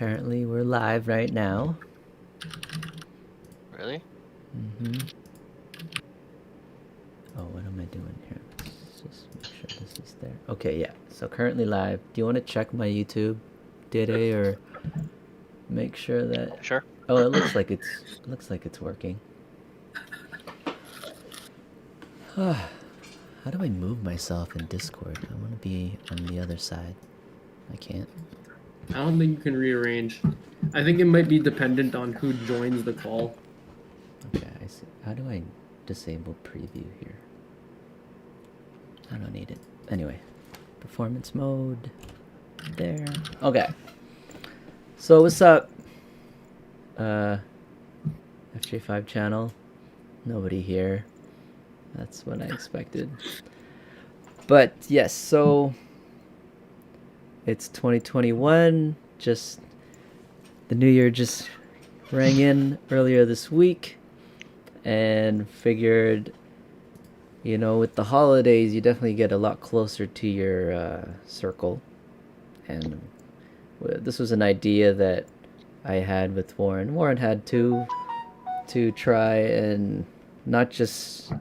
apparently we're live right now. Really? Oh, what am I doing here? Let's just make sure this is there. Okay, yeah. So currently live. Do you want to check my YouTube, DayDay, or make sure that? Sure. Oh, it looks like it's working. How do I move myself in Discord? I want to be on the other side. I can't. I don't think you can rearrange. I think it might be dependent on who joins the call. Okay, I see. How do I disable preview here? I don't need it. Anyway, performance mode. There. Okay. So what's up? FJ5 channel. Nobody here. That's what I expected. But yes, so it's 2021. Just the new year just rang in earlier this week, and figured, you know, with the holidays, you definitely get a lot closer to your circle. And this was an idea that I had with Warren. Warren had to try and not just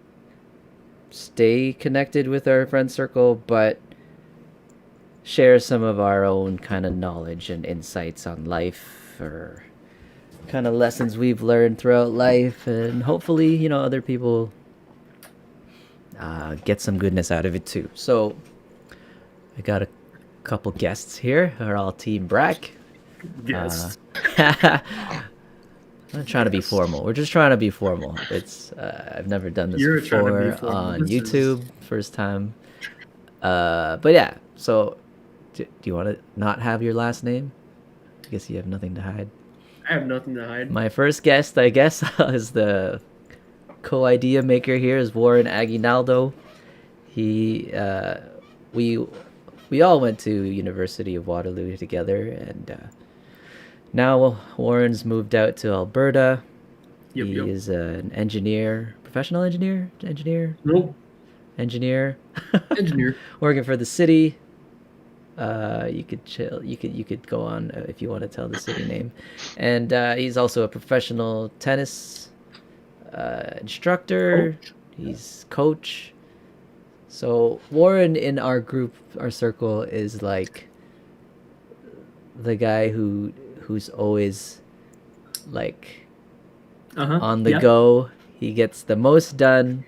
stay connected with our friend circle, but share some of our own kind of knowledge and insights on life, or kind of lessons we've learned throughout life, and hopefully, you know, other people get some goodness out of it too. So I got a couple guests here. Are all Team Brack. Yes. I'm not trying to be formal. We're just trying to be formal. It's I've never done this You're trying to be before formal. on This is- YouTube. First time. But yeah. So, do you want to not have your last name? I guess you have nothing to hide. I have nothing to hide. My first guest, I guess, is the co-idea maker here, is Warren Aguinaldo. He, we all went to University of Waterloo together, and now Warren's moved out to Alberta. Yep, He yep. is an engineer, professional engineer, Nope. engineer, Engineer. working for the city. You could chill. You could go on if you want to tell the city name. And he's also a professional tennis instructor. Coach. He's coach. So Warren in our group, our circle, is like the guy who's always like on the go. He gets the most done.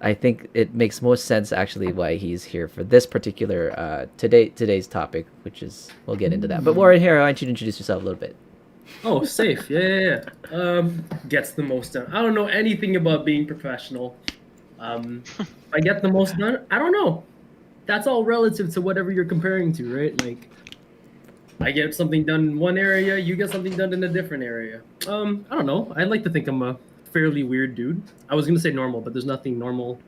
I think it makes most sense actually why he's here for this particular today's topic, which is, we'll get into that. But Warren, here, I want you to introduce yourself a little bit. Oh, safe. Yeah. Gets the most done. I don't know anything about being professional. If I get the most done, I don't know. That's all relative to whatever you're comparing to, right? Like, I get something done in one area, you get something done in a different area. I don't know. I'd like to think I'm a fairly weird dude. I was gonna say normal, but there's nothing normal.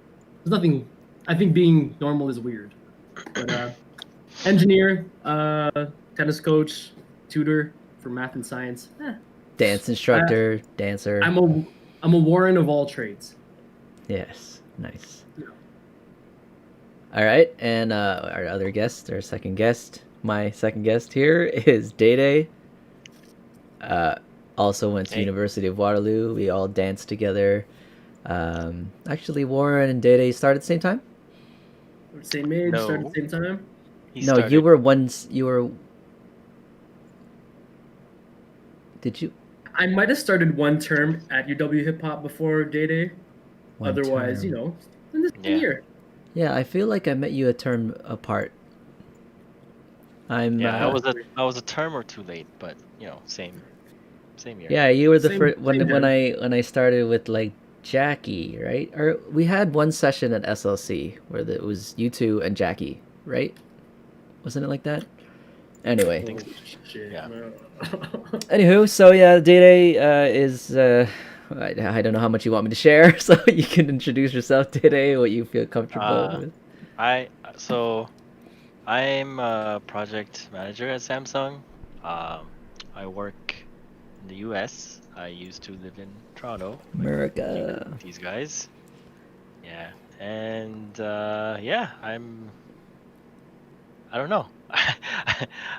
There's nothing. I think being normal is weird. But engineer, tennis coach, tutor for math and science. Dance instructor, dancer. I'm a Warren of all trades. Yes, nice. Yeah. All right, and our other guest, our second guest, my second guest here is DayDay. Also went to University of Waterloo. We all danced together. Actually, Warren and DayDay started at the same time? Same age, No. started at the same time. No, you were once. You were. Did you? I might have started one term at UW Hip Hop before DayDay. One Otherwise, term. you know, in this year. Yeah, I feel like I met you a term apart. I was a term or two late, but you know, same year. Yeah, you were the Same- first same when I started with like Jackie, right? Or we had one session at SLC where it was you two and Jackie, right? Wasn't it like that? Anyway. Shit. Yeah. Anywho, so yeah, DayDay is I don't know how much you want me to share, so you can introduce yourself, DayDay, what you feel comfortable with. I'm a project manager at Samsung. I work in the US. I used to live in Toronto. America. With these guys. Yeah. And I don't know.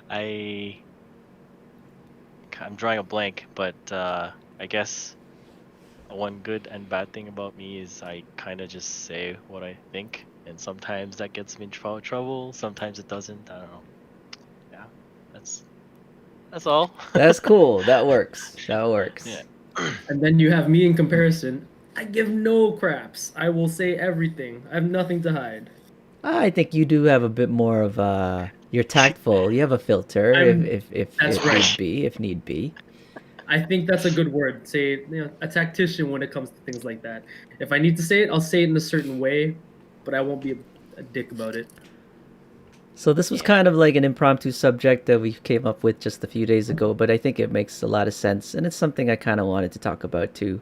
I I'm drawing a blank, but I guess one good and bad thing about me is I kind of just say what I think, and sometimes that gets me in trouble. Sometimes it doesn't. I don't know. Yeah, that's all. That's cool. That works. That works. Yeah. And then you have me in comparison. I give no craps. I will say everything. I have nothing to hide. I think you do have a bit more of you're tactful. You have a filter That's if right. need be. I think that's a good word. Say, a tactician when it comes to things like that. If I need to say it, I'll say it in a certain way, but I won't be a dick about it. So this was kind of like an impromptu subject that we came up with just a few days ago, but I think it makes a lot of sense, and it's something I kind of wanted to talk about too.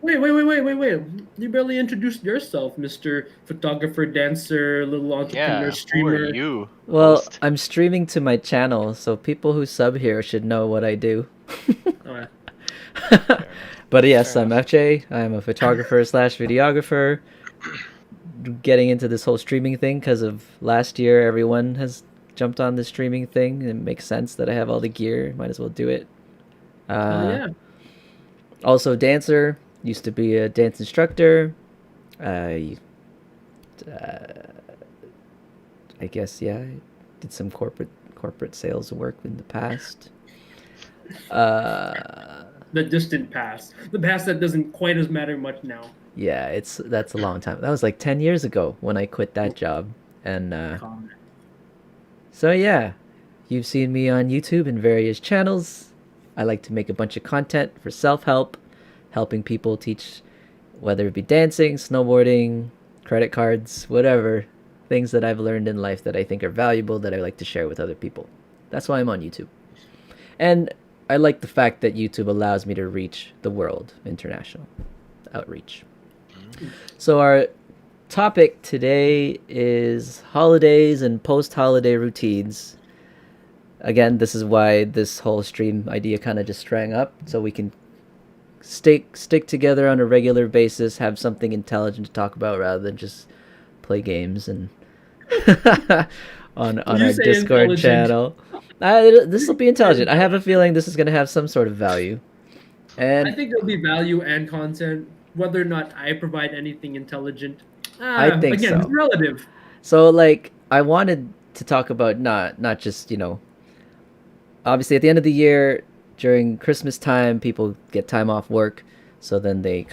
Wait. You barely introduced yourself, Mr. Photographer, dancer, little entrepreneur, Yeah. streamer. Who are you? Well, host? I'm streaming to my channel, so people who sub here should know what I do. Oh, yeah. Fair enough. But yes, Fair I'm enough. FJ. I'm a photographer slash videographer. Getting into this whole streaming thing because of last year, everyone has jumped on the streaming thing. It makes sense that I have all the gear. Might as well do it. Hell yeah. Also, dancer. Used to be a dance instructor. I guess I did some corporate sales work in the past. The distant past. The past that doesn't quite as matter much now. Yeah, that's a long time. That was like 10 years ago when I quit that job. And so yeah, you've seen me on YouTube in various channels. I like to make a bunch of content for self-help, helping people teach, whether it be dancing, snowboarding, credit cards, whatever, things that I've learned in life that I think are valuable that I like to share with other people. That's why I'm on YouTube. And I like the fact that YouTube allows me to reach the world, international outreach. So our topic today is holidays and post-holiday routines. Again, this is why this whole stream idea kind of just sprang up, so we can stick together on a regular basis, have something intelligent to talk about rather than just play games and on our Discord intelligent? channel. This will be intelligent. I have a feeling this is going to have some sort of value. And I think there'll be value and content, whether or not I provide anything intelligent. I think again, so. it's relative. so like I wanted to talk about not just, obviously at the end of the year during Christmas time people get time off work, so then they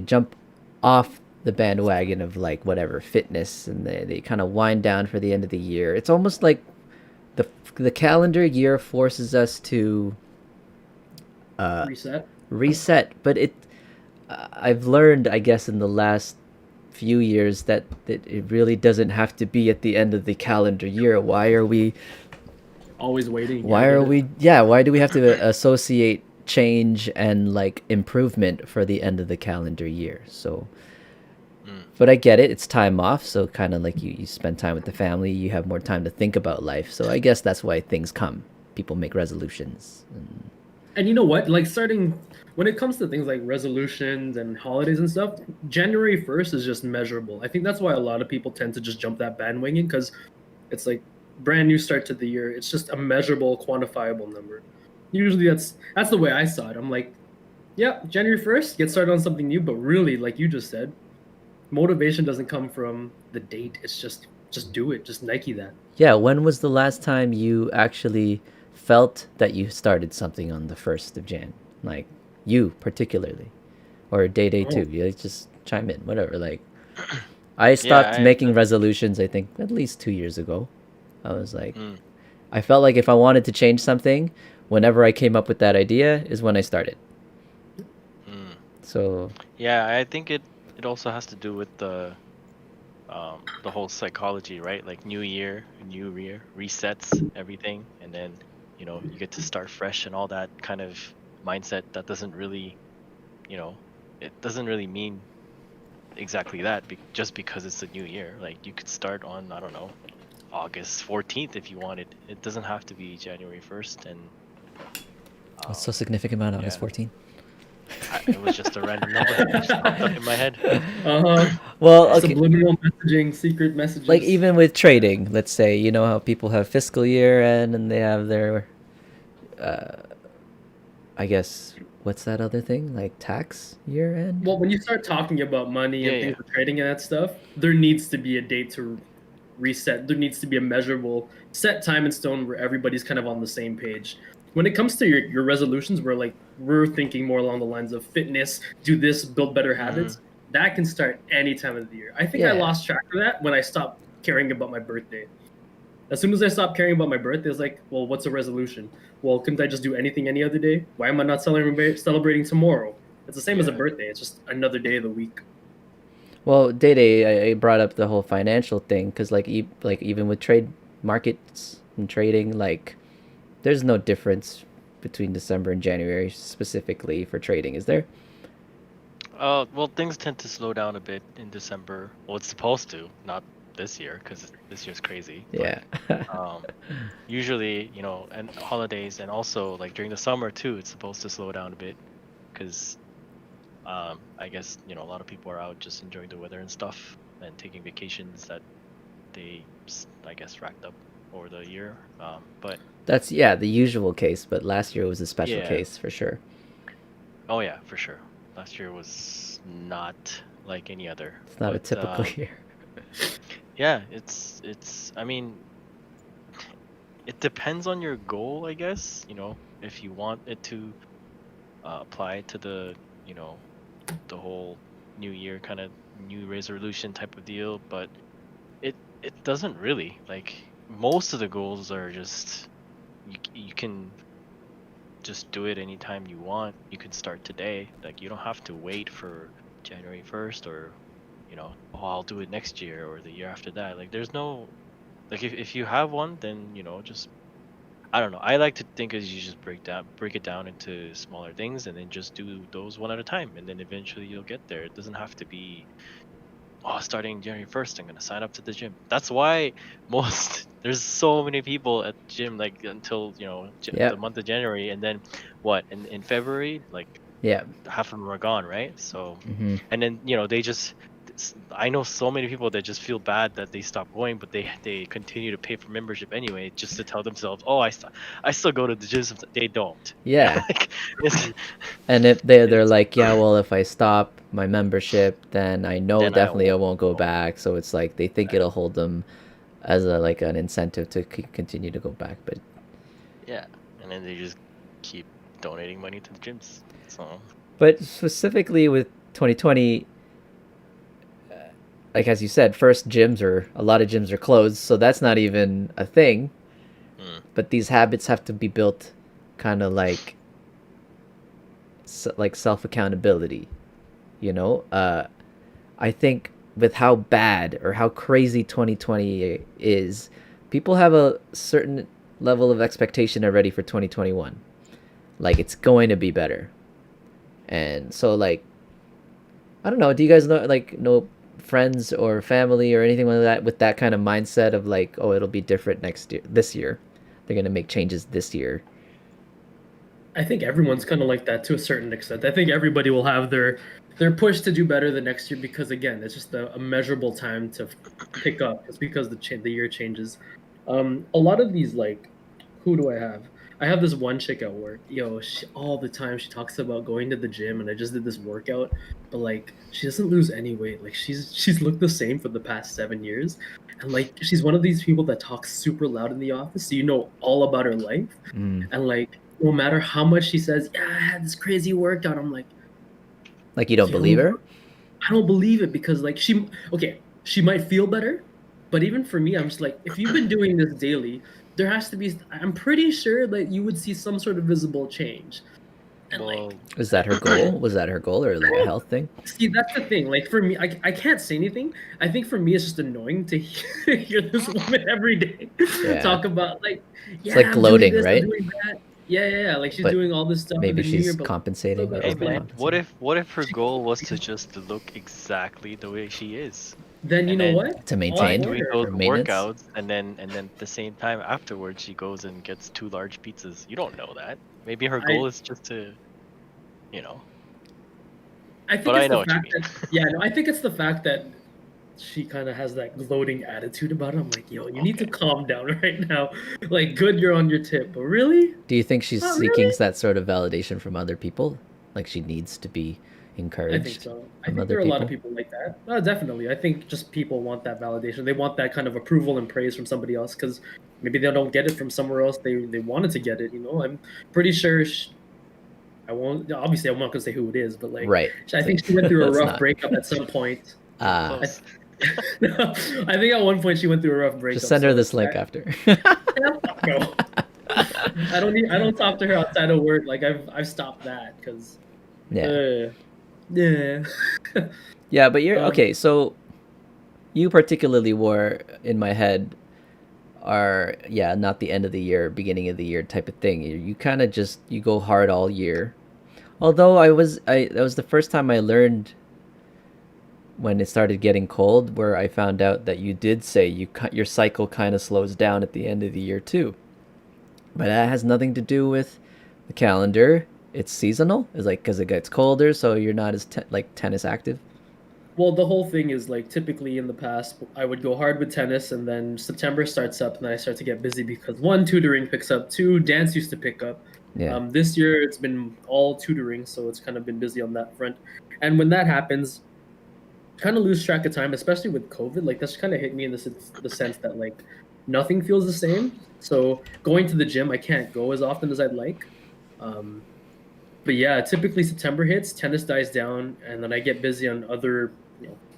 jump off the bandwagon of like whatever fitness, and they kind of wind down for the end of the year. It's almost like the calendar year forces us to Reset. but I've learned, I guess, in the last few years that it really doesn't have to be at the end of the calendar year. Why are we Always waiting. why do we have to associate change and like improvement for the end of the calendar year? So but I get it, it's time off, so kind of like you spend time with the family, you have more time to think about life, so I guess that's why things come. People make resolutions. And you know what? Like starting when it comes to things like resolutions and holidays and stuff, January 1st is just measurable. I think that's why a lot of people tend to just jump that bandwagon, because it's like brand new start to the year. It's just a measurable, quantifiable number. Usually that's the way I saw it. I'm like, yeah, January 1st, get started on something new, but really, like you just said, motivation doesn't come from the date. It's just do it. Just Nike that. Yeah, when was the last time you actually felt that you started something on the 1st of Jan? Like, you particularly. Or DayDay too. Yeah, just chime in, whatever. Like, I stopped making resolutions, I think, at least 2 years ago. I was like, I felt like if I wanted to change something, whenever I came up with that idea is when I started. So... Yeah, I think it also has to do with the whole psychology, right? Like new year resets everything, and then you get to start fresh and all that kind of mindset. That doesn't really, it doesn't really mean exactly that. Just because it's a new year, like you could start on, I don't know, August 14th if you wanted. It doesn't have to be January 1st. And what's so significant about August 14th? It was just a random number that just popped up in my head. Well, okay. Subliminal messaging, secret messages. Like even with trading, let's say, how people have fiscal year end and they have their I guess what's that other thing, like tax year end? Well, when you start talking about money and Yeah, things like trading and that stuff, there needs to be a date to reset. There needs to be a measurable set time in stone where everybody's kind of on the same page. When it comes to your resolutions, we're thinking more along the lines of fitness, do this, build better habits. That can start any time of the year. I think I Yeah. lost track of that when I stopped caring about my birthday. As soon as I stopped caring about my birthday, it's like, well, what's a resolution? Well, couldn't I just do anything any other day? Why am I not celebrating tomorrow? It's the same as a Yeah. birthday. It's just another day of the week. Well, DayDay, I brought up the whole financial thing because like even with trade markets and trading, like there's no difference between December and January specifically for trading, is there? Well, things tend to slow down a bit in December. Well, it's supposed to, not this year, because this year's crazy. Yeah. Usually, and holidays, and also like during the summer too, it's supposed to slow down a bit, because I guess a lot of people are out just enjoying the weather and stuff, and taking vacations that they, I guess, racked up over the year. But That's the usual case, but last year was a special Yeah. case for sure. oh yeah, for sure, last year was not like any other. It's not a But, typical year. Yeah, it's. I mean, it depends on your goal, I guess. If you want it to apply to the whole new year kind of new resolution type of deal, but it doesn't really. Like most of the goals are just you can just do it anytime you want. You can start today. Like you don't have to wait for January 1st or oh, I'll do it next year or the year after that. Like there's no like if you have one, then just I don't know. I like to think as you just break it down into smaller things and then just do those one at a time, and then eventually you'll get there. It doesn't have to be starting January 1st, I'm gonna sign up to the gym. That's why there's so many people at the gym like until Yep. the month of January, and then what in February like Yeah. half of them are gone, right? So Hmm. and then they just I know so many people that just feel bad that they stop going, but they continue to pay for membership anyway, just to tell themselves, oh, I still go to the gym. They don't. Yeah. Like, it's, And if they're it's like, yeah, well, if I stop my membership, then I know then I definitely I won't go go back. So it's like they think it'll hold them as like an incentive to continue to go back. But yeah, and then they just keep donating money to the gyms. So specifically with 2020, like as you said, first a lot of gyms are closed, so that's not even a thing. But these habits have to be built, kind of like self accountability. I think with how bad or how crazy 2020 is, people have a certain level of expectation already for 2021. Like it's going to be better. And so like I don't know, do you guys know friends or family or anything like that with that kind of mindset of like, oh, it'll be different this year. They're going to make changes this year. I think everyone's kind of like that to a certain extent. I think everybody will have their push to do better the next year because again, it's just a measurable time to pick up. It's because the year changes. A lot of these like, who do I have? I have this one chick at work. All the time she talks about going to the gym, and I just did this workout, but like she doesn't lose any weight. Like she's looked the same for the past 7 years, and like she's one of these people that talks super loud in the office, so you know all about her life, and like no matter how much she says, yeah, I had this crazy workout, I'm like you don't believe her? I don't believe it because like she might feel better, but even for me, I'm just like, if you've been doing this daily, there has to be. I'm pretty sure that you would see some sort of visible change. And well, is that her goal? Was that her goal or like a health thing? See, that's the thing. Like for me, I can't say anything. I think for me, it's just annoying to hear this woman every day talk about like, yeah, it's like I'm gloating, doing this, right? I'm doing that. Yeah. Like she's But doing all this stuff in maybe the new year, she's but compensating. hey man, overcompensating. what if her goal was to just look exactly the way she is? then you And know then what? To All maintain for doing her. those or maintenance? workouts, and then at the same time afterwards she goes and gets 2 large pizzas. You don't know that. Maybe her goal is just to, I think But it's I know the what you fact mean. that no, I think it's the fact that she kind of has that gloating attitude about it. I'm like, yo, you need to Okay. calm down right now. Like, good, you're on your tip, but really, Do you think she's not seeking really. that sort of validation from other people? Like she needs to be I think encouraged so. I from think other there are a lot of people? people like that. Definitely. I think just people want that validation. They want that kind of approval and praise from somebody else because maybe they don't get it from somewhere else. They wanted to get it. I'm pretty sure. I won't. Obviously, I'm not gonna say who it is, but like, Right. I think she went through a Let's rough not. breakup at some point. Getting Ah, I, close. I think at one point she went through a rough breakup. just send her so this it's link that- after. No, I don't talk to her outside of work. Like I've stopped that because. Yeah. Yeah. Yeah, but you're Um, okay, so you particularly were in my head are yeah, not the end of the year, beginning of the year type of thing. You kind of just you go hard all year. Although I that was the first time I learned when it started getting cold where I found out that you did say your cycle kind of slows down at the end of the year too. But that has nothing to do with the calendar. It's seasonal. It's like because it gets colder, so you're not as like tennis active. Well, the whole thing is like typically in the past, I would go hard with tennis, and then September starts up, and then I start to get busy because one, tutoring picks up, two, dance used to pick up. Yeah. This year it's been all tutoring, so it's kind of been busy on that front. And when that happens, kind of lose track of time, especially with COVID. Like that's kind of hit me in the sense that like nothing feels the same. So going to the gym, I can't go as often as I'd like. Um, but yeah, typically September hits, tennis dies down, and then I get busy on other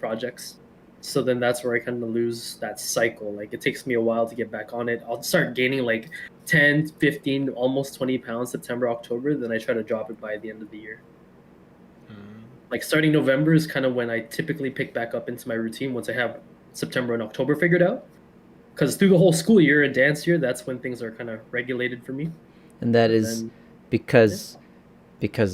projects. So then that's where I kind of lose that cycle. Like it takes me a while to get back on it. I'll start gaining like 10, 15, almost 20 pounds September, October. Then I try to drop it by the end of the year. Mm. Like starting November is kind of when I typically pick back up into my routine once I have September and October figured out. Because through the whole school year and dance year, that's when things are kind of regulated for me. And that And is then because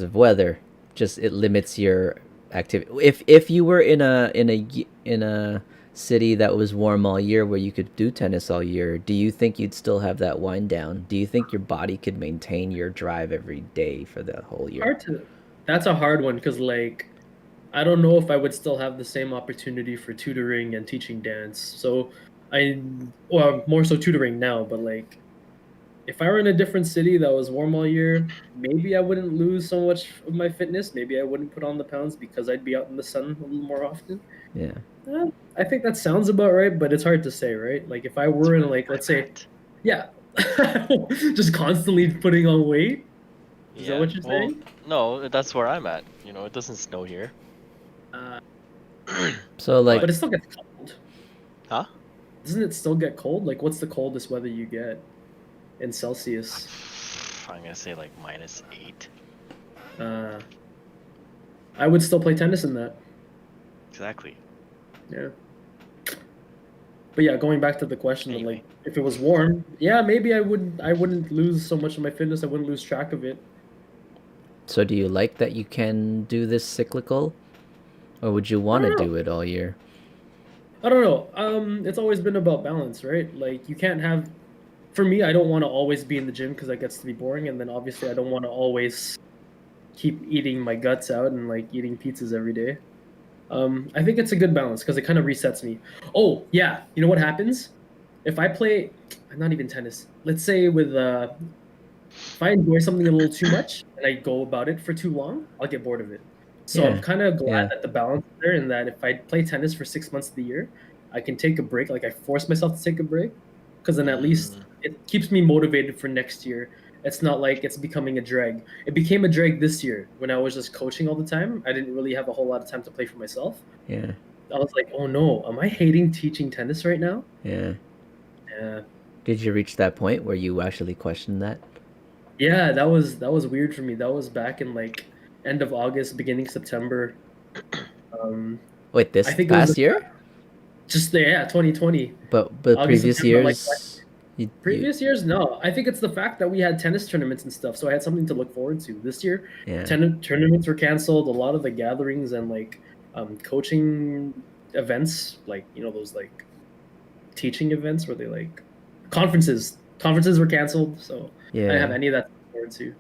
of weather. Just it limits your activity. If you were in a city that was warm all year where you could do tennis all year, do you think you'd still have that wind down? Do you think your body could maintain your drive every day for the whole year? That's a hard one because like I don't know if I would still have the same opportunity for tutoring and teaching dance. So well, more so tutoring now, but like if I were in a different city that was warm all year, maybe I wouldn't lose so much of my fitness. Maybe I wouldn't put on the pounds because I'd be out in the sun a little more often. Yeah. I think that sounds about right, but it's hard to say, right? Like if I were in like let's say, yeah, just constantly putting on weight. Is that what you're saying? No, that's where I'm at. It doesn't snow here. Uh, So like but it still gets cold. Huh? Doesn't it still get cold? Like, what's the coldest weather you get in Celsius? I'm gonna say like -8. I would still play tennis in that. Exactly. Yeah. But yeah, going back to the question, of, Anyway. like, if it was warm, yeah, maybe I wouldn't lose so much of my fitness. I wouldn't lose track of it. so do you like that you can do this cyclical? Or would you want to don't know. do it all year? I don't know. It's always been about balance, right? Like, you can't have. For me, I don't want to always be in the gym because that gets to be boring, and then obviously I don't want to always keep eating my guts out and like eating pizzas every day. I think it's a good balance because it kind of resets me. Oh yeah, you know what happens if I play? Not even tennis. Let's say with if I enjoy something a little too much and I go about it for too long, I'll get bored of it. So I'm Yeah, kind of glad yeah. that the balance is there, and that if I play tennis for 6 months of the year, I can take a break. Like I force myself to take a break, because then at least it keeps me motivated for next year. It's not like it's becoming a drag. It became a drag this year when I was just coaching all the time. I didn't really have a whole lot of time to play for myself. Yeah. I was like, oh no, am I hating teaching tennis right now? Yeah. Yeah. Did you reach that point where you actually questioned that? Yeah, that was weird for me. That was back in like end of August, beginning September. Wait, this I think it was past year? just 2020. But August, previous September, like, years, Previous years, no. I think it's the fact that we had tennis tournaments and stuff, so I had something to look forward to. This year, yeah. tournaments were canceled. A lot of the gatherings and like coaching events, like those like teaching events where they like conferences were canceled. So I didn't have Yeah. any of that to look forward to.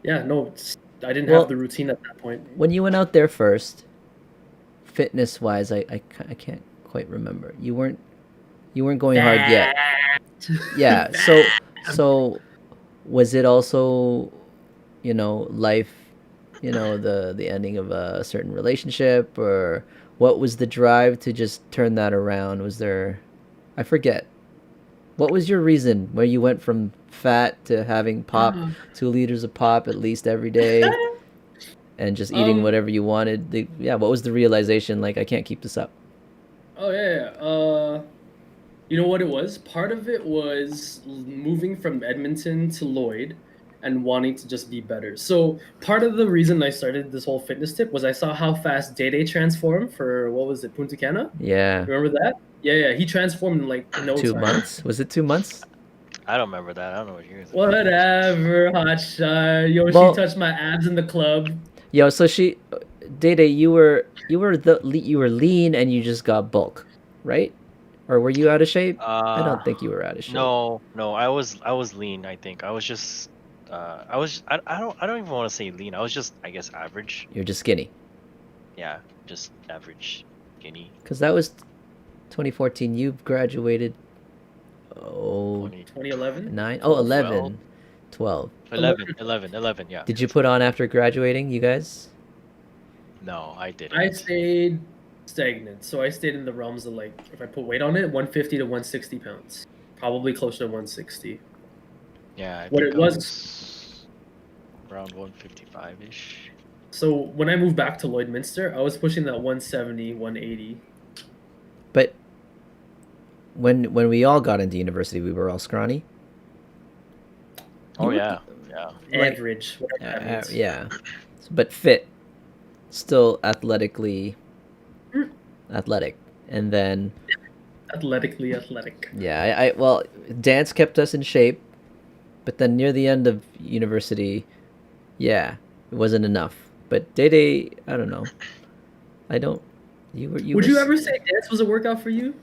Yeah. No, I didn't have the routine at that point. When you went out there first, fitness wise, I can't quite remember. You weren't going hard yet. Yeah. So was it also, life, the ending of a certain relationship, or what was the drive to just turn that around? Was there, I forget. What was your reason where you went from fat to having pop, 2 liters of pop at least every day, and just eating whatever you wanted? What was the realization? Like, I can't keep this up. Oh yeah. You know what it was? Part of it was moving from Edmonton to Lloyd and wanting to just be better. So part of the reason I started this whole fitness tip was I saw how fast DayDay transformed for, what was it, Punta Cana? Yeah. Remember that? Yeah. He transformed in like no 2 time. months? Was it 2 months? I don't remember that. I don't know what years. Whatever, hotshot. Yo, Well- she touched my abs in the club. Yo, so DayDay, you were lean and you just got bulk, right? Or were you out of shape? I don't think you were out of shape. No, I was lean. I think I was just I don't even want to say lean. I was just, I guess, average. You're just skinny. Yeah, just average, skinny. Because that was 2014. You graduated. 2011? 9? Oh, 11. 12. 11, yeah. Did you put on after graduating, you guys? No, I didn't. I stayed stagnant. So I stayed in the realms of, like, if I put weight on it, 150 to 160 pounds. Probably closer to 160. Yeah, I What think it I was- around 155-ish. So when I moved back to Lloydminster, I was pushing that 170, 180. But when we all got into university, we were all scrawny. Oh yeah. Average. Whatever that means. Yeah. But fit. Still athletic. And then Athletically athletic. yeah, well, dance kept us in shape, but then near the end of university, yeah, it wasn't enough. But DayDay, I don't know. Would you ever say dance was a workout for you?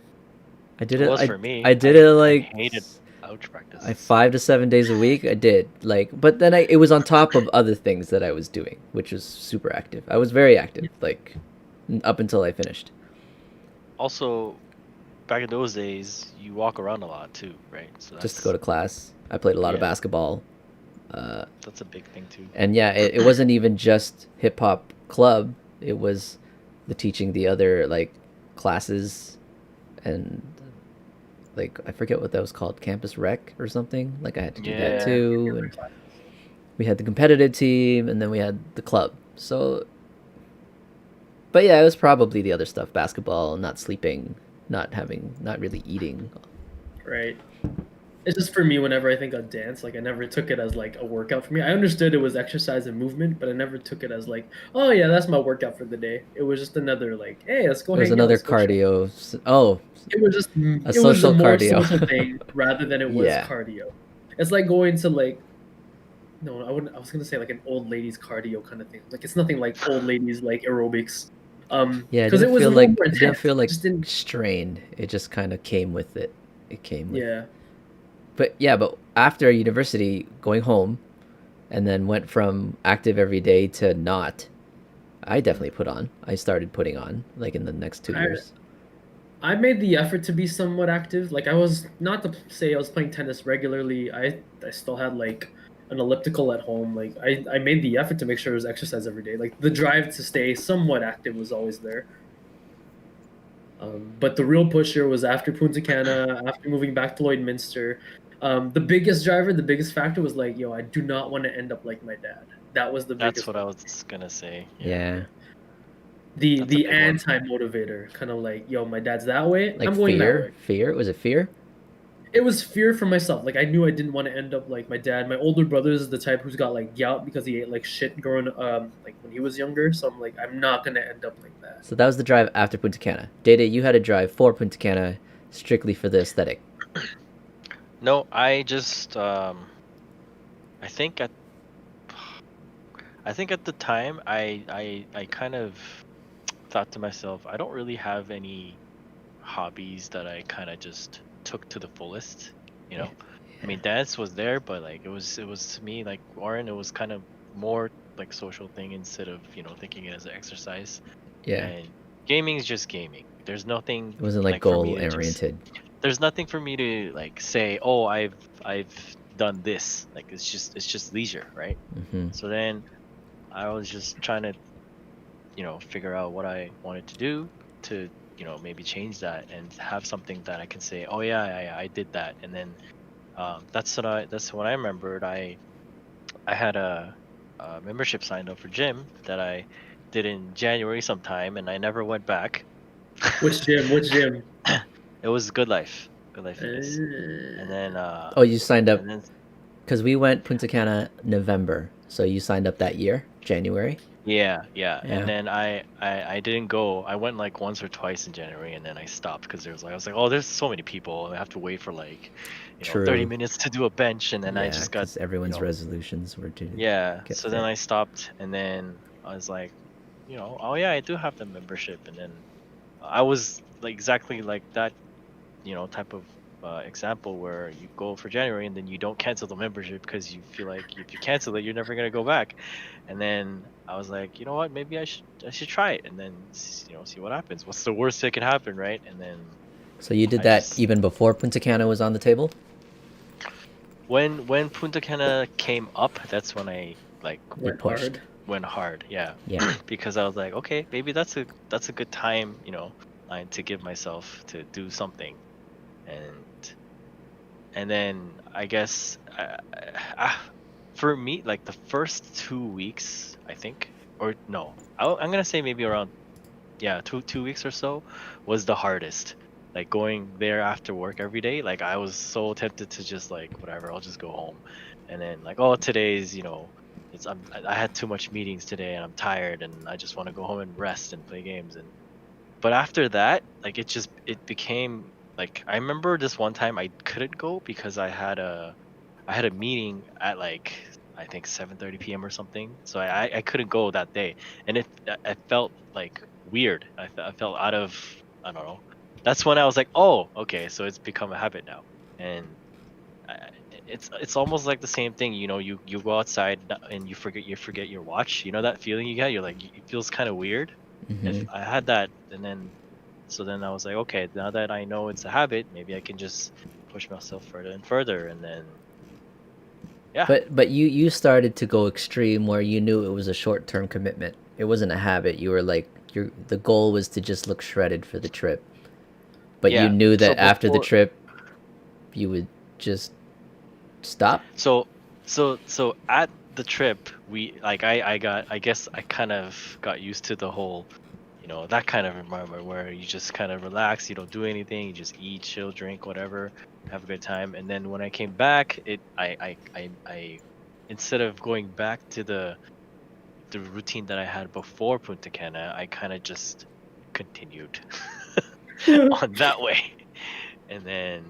I did It it. was for me. I did it like I hated ouch practice. 5 to 7 days a week. I did but then it was on top of other things that I was doing, which was super active. I was very active, like up until I finished. Also, back in those days, you walk around a lot too, right? So Just to go to class. I played a lot of basketball. That's a big thing too. And yeah, it wasn't even just hip hop club. It was the teaching the other like classes, and like I forget what that was called, campus rec or something. Like I had to do that too. And we had the competitive team, and then we had the club. So, but yeah, it was probably the other stuff: basketball, not sleeping, not really eating. Right. It's just for me, whenever I think of dance, like I never took it as like a workout for me. I understood it was exercise and movement, but I never took it as like, oh yeah, that's my workout for the day. It was just another like, hey, let's go. It was hang out, another let's go cardio. Oh, it was just a it social was a more cardio. social thing rather than it was Yeah. cardio. It's like going to like, no, I wouldn't. I was gonna say like an old ladies cardio kind of thing. Like it's nothing like old ladies like aerobics. Yeah, because it was feel more like intense. it didn't feel like Just didn't- strained. It just kind of came with it. It came with. yeah. But after university, going home, and then went from active every day to not. I definitely put on. I started putting on like in the next 2 years. I made the effort to be somewhat active. Like I was not to say I was playing tennis regularly. I still had like an elliptical at home. Like I made the effort to make sure it was exercise every day. Like the drive to stay somewhat active was always there. But the real pusher was after Punta Cana, after moving back to Lloydminster. The biggest driver, the biggest factor was like, yo, I do not want to end up like my dad. That was the biggest. That's what I was gonna say. Yeah. The That's a big one. anti-motivator, kind of like, yo, my dad's that way. Like I'm going that way. fear. Was it fear? It was fear for myself. Like I knew I didn't want to end up like my dad. My older brother is the type who's got like gout because he ate like shit growing like when he was younger. So I'm like, I'm not gonna end up like that. So that was the drive after Punta Cana. DayDay, you had a drive for Punta Cana strictly for the aesthetic. No, I just I think at the time I kind of thought to myself, I don't really have any hobbies that I kind of just took to the fullest, you know. I mean, dance was there, but like it was to me like Warren, it was kind of more like social thing instead of, you know, thinking it as an exercise. Yeah. And gaming is just gaming. There's nothing. It wasn't like for me goal to just- oriented. There's nothing for me to like say. Oh, I've done this. Like it's just leisure, right? Hmm. So then I was just trying to, figure out what I wanted to do to, maybe change that and have something that I can say, oh yeah, I did that. And then that's what I remembered. I had a membership signed up for gym that I did in January sometime, and I never went back. Which gym? Which gym? It was Good Life Fitness. And then Oh, you signed up and then because we went Punta Cana November, so you signed up that year, January. yeah. Yeah. And then I didn't go. I went like once or twice in January, and then I stopped because I was like, oh, there's so many people, and I have to wait for like, 30 True. minutes to do a bench, and then I Yeah, just got 'cause everyone's you know, resolutions were to yeah. get So then fit. I stopped, and then I was like, oh yeah, I do have the membership, and then I was like exactly like that, type of example where you go for January and then you don't cancel the membership because you feel like if you cancel it, you're never gonna go back. And then I was like, you know what, maybe I should try it and then see what happens. What's the worst that can happen, right? And then So you did I that just even before Punta Cana was on the table? when Punta Cana came up, that's when I like Went pushed. hard. went hard, yeah. Yeah. Because I was like, okay, maybe that's a good time, to give myself to do something, and then I guess for me, like the first 2 weeks, I think, or no, I'm gonna say maybe around 2 weeks or so was the hardest. Like going there after work every day, like I was so tempted to just like whatever, I'll just go home, and then like oh today's I had too much meetings today and I'm tired and I just want to go home and rest and play games. But after that, like it became like I remember this one time I couldn't go because I had a meeting at like I think 7:30 p.m. or something. So I couldn't go that day, and I felt like weird. I felt out of, I don't know. That's when I was like, oh, okay, so it's become a habit now, and I, it's almost like the same thing. You go outside and you forget your watch. You know that feeling you get? You're like it feels kind of weird. If Hmm. I had that, and then I was like, okay, now that I know it's a habit, maybe I can just push myself further and further, and then yeah. But you started to go extreme where you knew it was a short-term commitment. It wasn't a habit. You were like the goal was to just look shredded for the trip. But you Yeah. knew So that after the before, trip you would just stop. so at the trip, we like I guess I kind of got used to the whole, that kind of environment where you just kind of relax, you don't do anything, you just eat, chill, drink, whatever, have a good time. And then when I came back, I instead of going back to the routine that I had before Punta Cana, I kind of just continued on that way. And then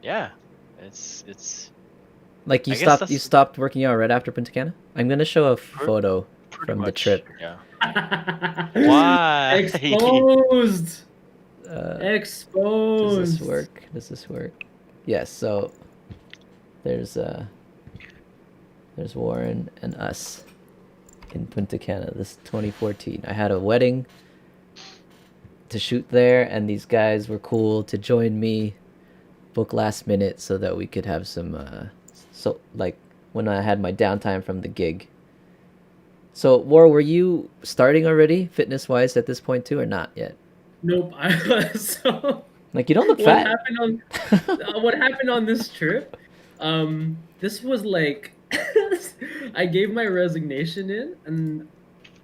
yeah, it's Like I guess you that's stopped working out right after Punta Cana? I'm gonna show a pretty, photo pretty from the much, trip. yeah. Why? Exposed. Does this Exposed. work? Does this work? Yes. So there's Warren and us in Punta Cana. This is 2014. I had a wedding to shoot there, and these guys were cool to join me, book last minute so that we could have some so like when I had my downtime from the gig. So War, were you starting already fitness wise at this point too, or not yet? Nope. So Like you don't look what fat. happened on what happened on this trip? This was like I gave my resignation in, and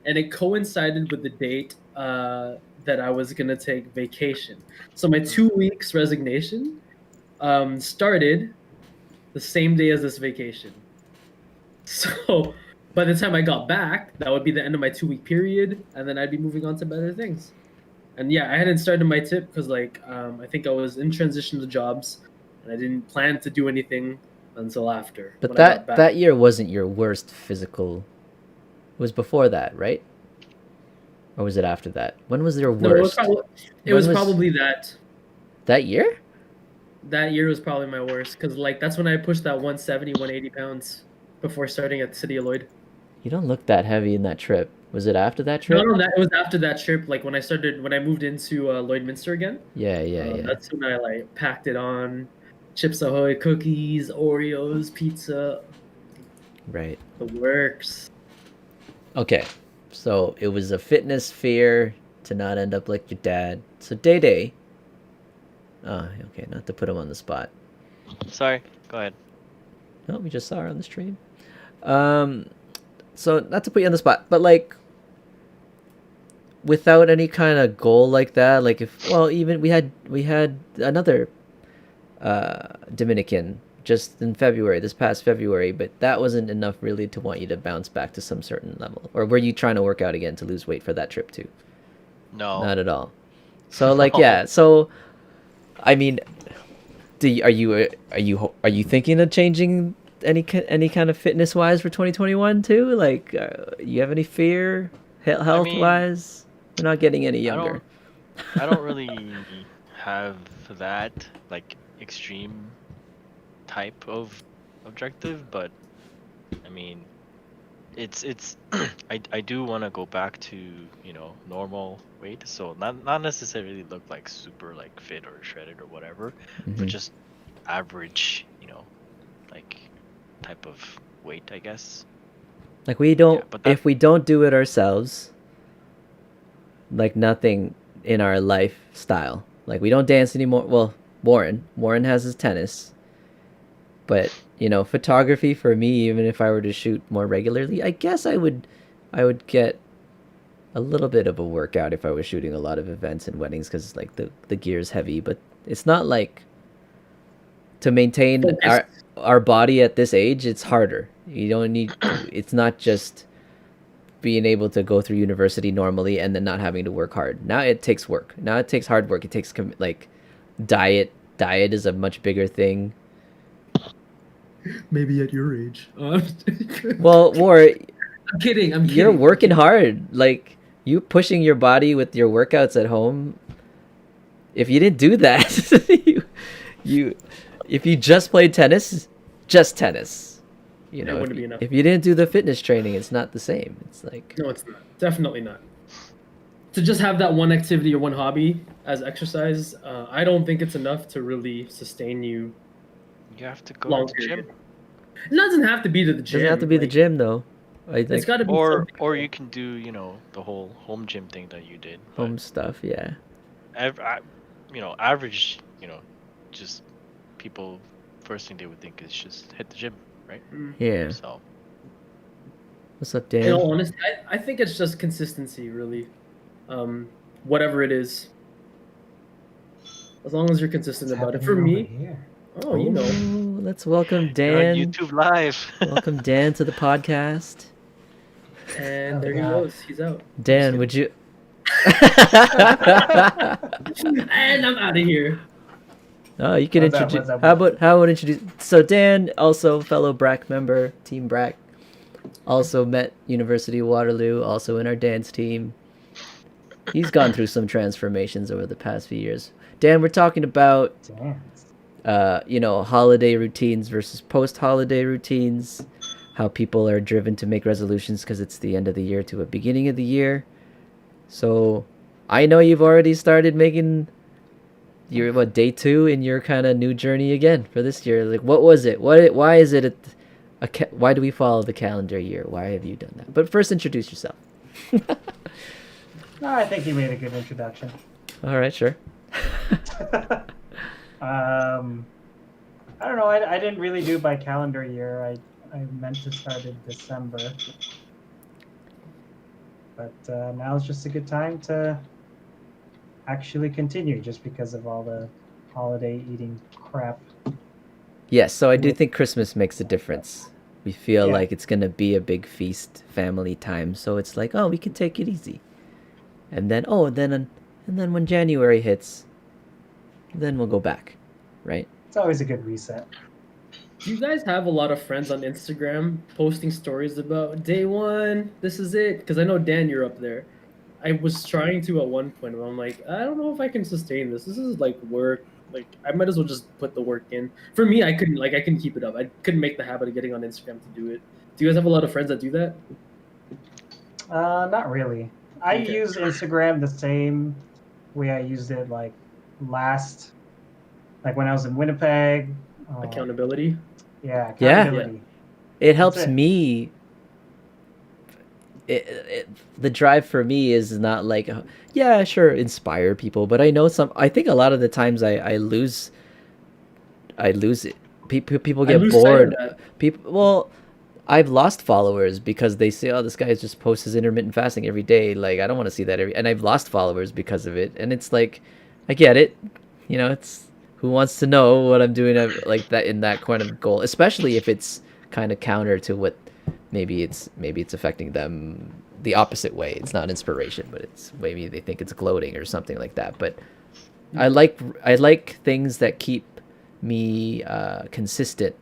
it coincided with the date that I was gonna take vacation. So my 2 weeks resignation started the same day as this vacation. So by the time I got back, that would be the end of my 2 week period, and then I'd be moving on to better things. And yeah, I hadn't started my tip because I think I was in transition to jobs, and I didn't plan to do anything until after But when I got back. that year wasn't your worst physical. It was before that, right? Or was it after that? When was your No, it was worst? probably When was probably that. that year? That year was probably my worst because that's when I pushed that 170, 180 pounds before starting at City of Lloyd. You don't look that heavy in that trip. Was it after that No, trip? no, that it was after that trip. Like when I moved into Lloydminster again. Yeah, yeah. That's when I like packed it on. Chips Ahoy, cookies, Oreos, pizza, Right. the works. Okay. So it was a fitness fear to not end up like your dad. So DayDay. Oh, okay. Not to put him on the spot. Sorry, go ahead. No, we just saw her on the stream. So not to put you on the spot, but like without any kind of goal like that, like if even we had another Dominican just in February, this past February, but that wasn't enough really to want you to bounce back to some certain level. Or were you trying to work out again to lose weight for that trip too? No. Not at all. So like No. yeah, so I mean, are you thinking of changing any kind of fitness wise for 2021 too? Like, you have any fear health wise? We're not getting any younger. I don't really have that like extreme type of objective, but I mean, it's I do want to go back to normal weight, so not necessarily look like super like fit or shredded or whatever, but just average, like type of weight, I guess. Like we don't, Yeah, but if we don't do it ourselves, like nothing in our lifestyle. Like we don't dance anymore. Well, Warren has his tennis, but photography for me, even if I were to shoot more regularly, I guess I would get a little bit of a workout if I was shooting a lot of events and weddings, because like the gear's heavy, but it's not like to maintain our body at this age. It's harder. You don't need. It's not just being able to go through university normally and then not having to work hard. Now it takes work. Now it takes hard work. It takes like diet. Diet is a much bigger thing. Maybe at your age. Well, War, I'm kidding. You're working hard. Like you pushing your body with your workouts at home. If you didn't do that, if you just played tennis, just tennis. It wouldn't be enough. If you didn't do the fitness training, it's not the same. It's like no, it's not. Definitely not. To just have that one activity or one hobby as exercise, I don't think it's enough to really sustain you. You have to go to the gym. It doesn't have to be to the gym. Doesn't have to be the gym though. It's got to be. Or you can do the whole home gym thing that you did. Home stuff, yeah. Average, just people first thing they would think is just hit the gym, right? Yeah. So. What's up, Dan? In all honesty, I think it's just consistency, really. Whatever it is, as long as you're consistent about it. For me, let's welcome Dan. You're on YouTube Live. Welcome Dan to the podcast. And there he goes. He's out. Dan, would you? And I'm out of here. Oh, you can introduce. How about introduce? So Dan, also fellow BRAC member, Team BRAC, also met University of Waterloo, also in our dance team. He's gone through some transformations over the past few years. Dan, we're talking about holiday routines versus post-holiday routines, how people are driven to make resolutions because it's the end of the year to a beginning of the year. So I know you've already started making your day 2 in your kind of new journey again for this year. Like, what was it? Why is it why do we follow the calendar year? Why have you done that? But first, introduce yourself. No, I think you made a good introduction. All right, sure. I don't know. I didn't really do by calendar year. I meant to start in December. But now it's just a good time to actually continue, just because of all the holiday eating crap. Yes, so I do think Christmas makes a difference. We feel like it's going to be a big feast, family time. So it's like, oh, we can take it easy. And then, and then when January hits, then we'll go back, right? It's always a good reset. Do you guys have a lot of friends on Instagram posting stories about day 1? This is it, because I know Dan, you're up there. I was trying to at one point, but I'm like, I don't know if I can sustain this. This is like work. Like I might as well just put the work in. For me, I couldn't keep it up. I couldn't make the habit of getting on Instagram to do it. Do you guys have a lot of friends that do that? Not really. I Okay. use Instagram the same way I used it like when I was in Winnipeg. Accountability. Yeah, Yeah. accountability. It helps it. me. The drive for me is not like, yeah, sure, inspire people, but I know I think a lot of the times I lose it. People I get lose sight of bored. that. Well, I've lost followers because they say, "Oh, this guy just posts his intermittent fasting every day." Like, I don't want to see that and I've lost followers because of it. And it's like, I get it. It's who wants to know what I'm doing like that in that kind of goal, especially if it's kind of counter to what maybe it's affecting them the opposite way. It's not inspiration, but it's maybe they think it's gloating or something like that. But I like things that keep me consistent,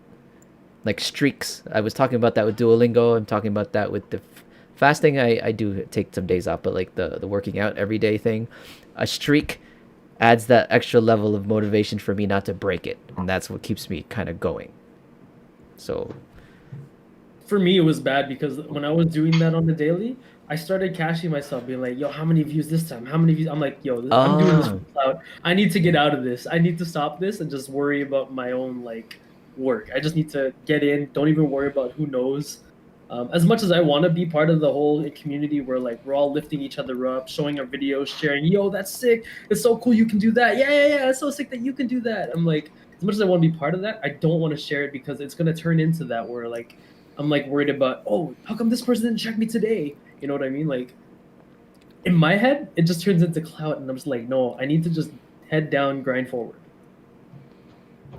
like streaks. I was talking about that with Duolingo. I'm talking about that with the fasting. I do take some days off, but like the working out every day thing, a streak adds that extra level of motivation for me not to break it, and that's what keeps me kind of going. So For me, it was bad because when I was doing that on the daily, I started cashing myself, being like, "Yo, how many views this time? How many views?" I'm like, "Yo, I'm doing this for clout. I need to get out of this. I need to stop this and just worry about my own like work. I just need to get in. Don't even worry about who knows." As much as I want to be part of the whole community where like we're all lifting each other up, showing our videos, sharing, "Yo, that's sick. It's so cool. You can do that. Yeah. It's so sick that you can do that." I'm like, as much as I want to be part of that, I don't want to share it because it's gonna turn into that where like I'm like worried about, oh, how come this person didn't check me today? You know what I mean? Like in my head, it just turns into clout, and I'm just like, no, I need to just head down, grind forward.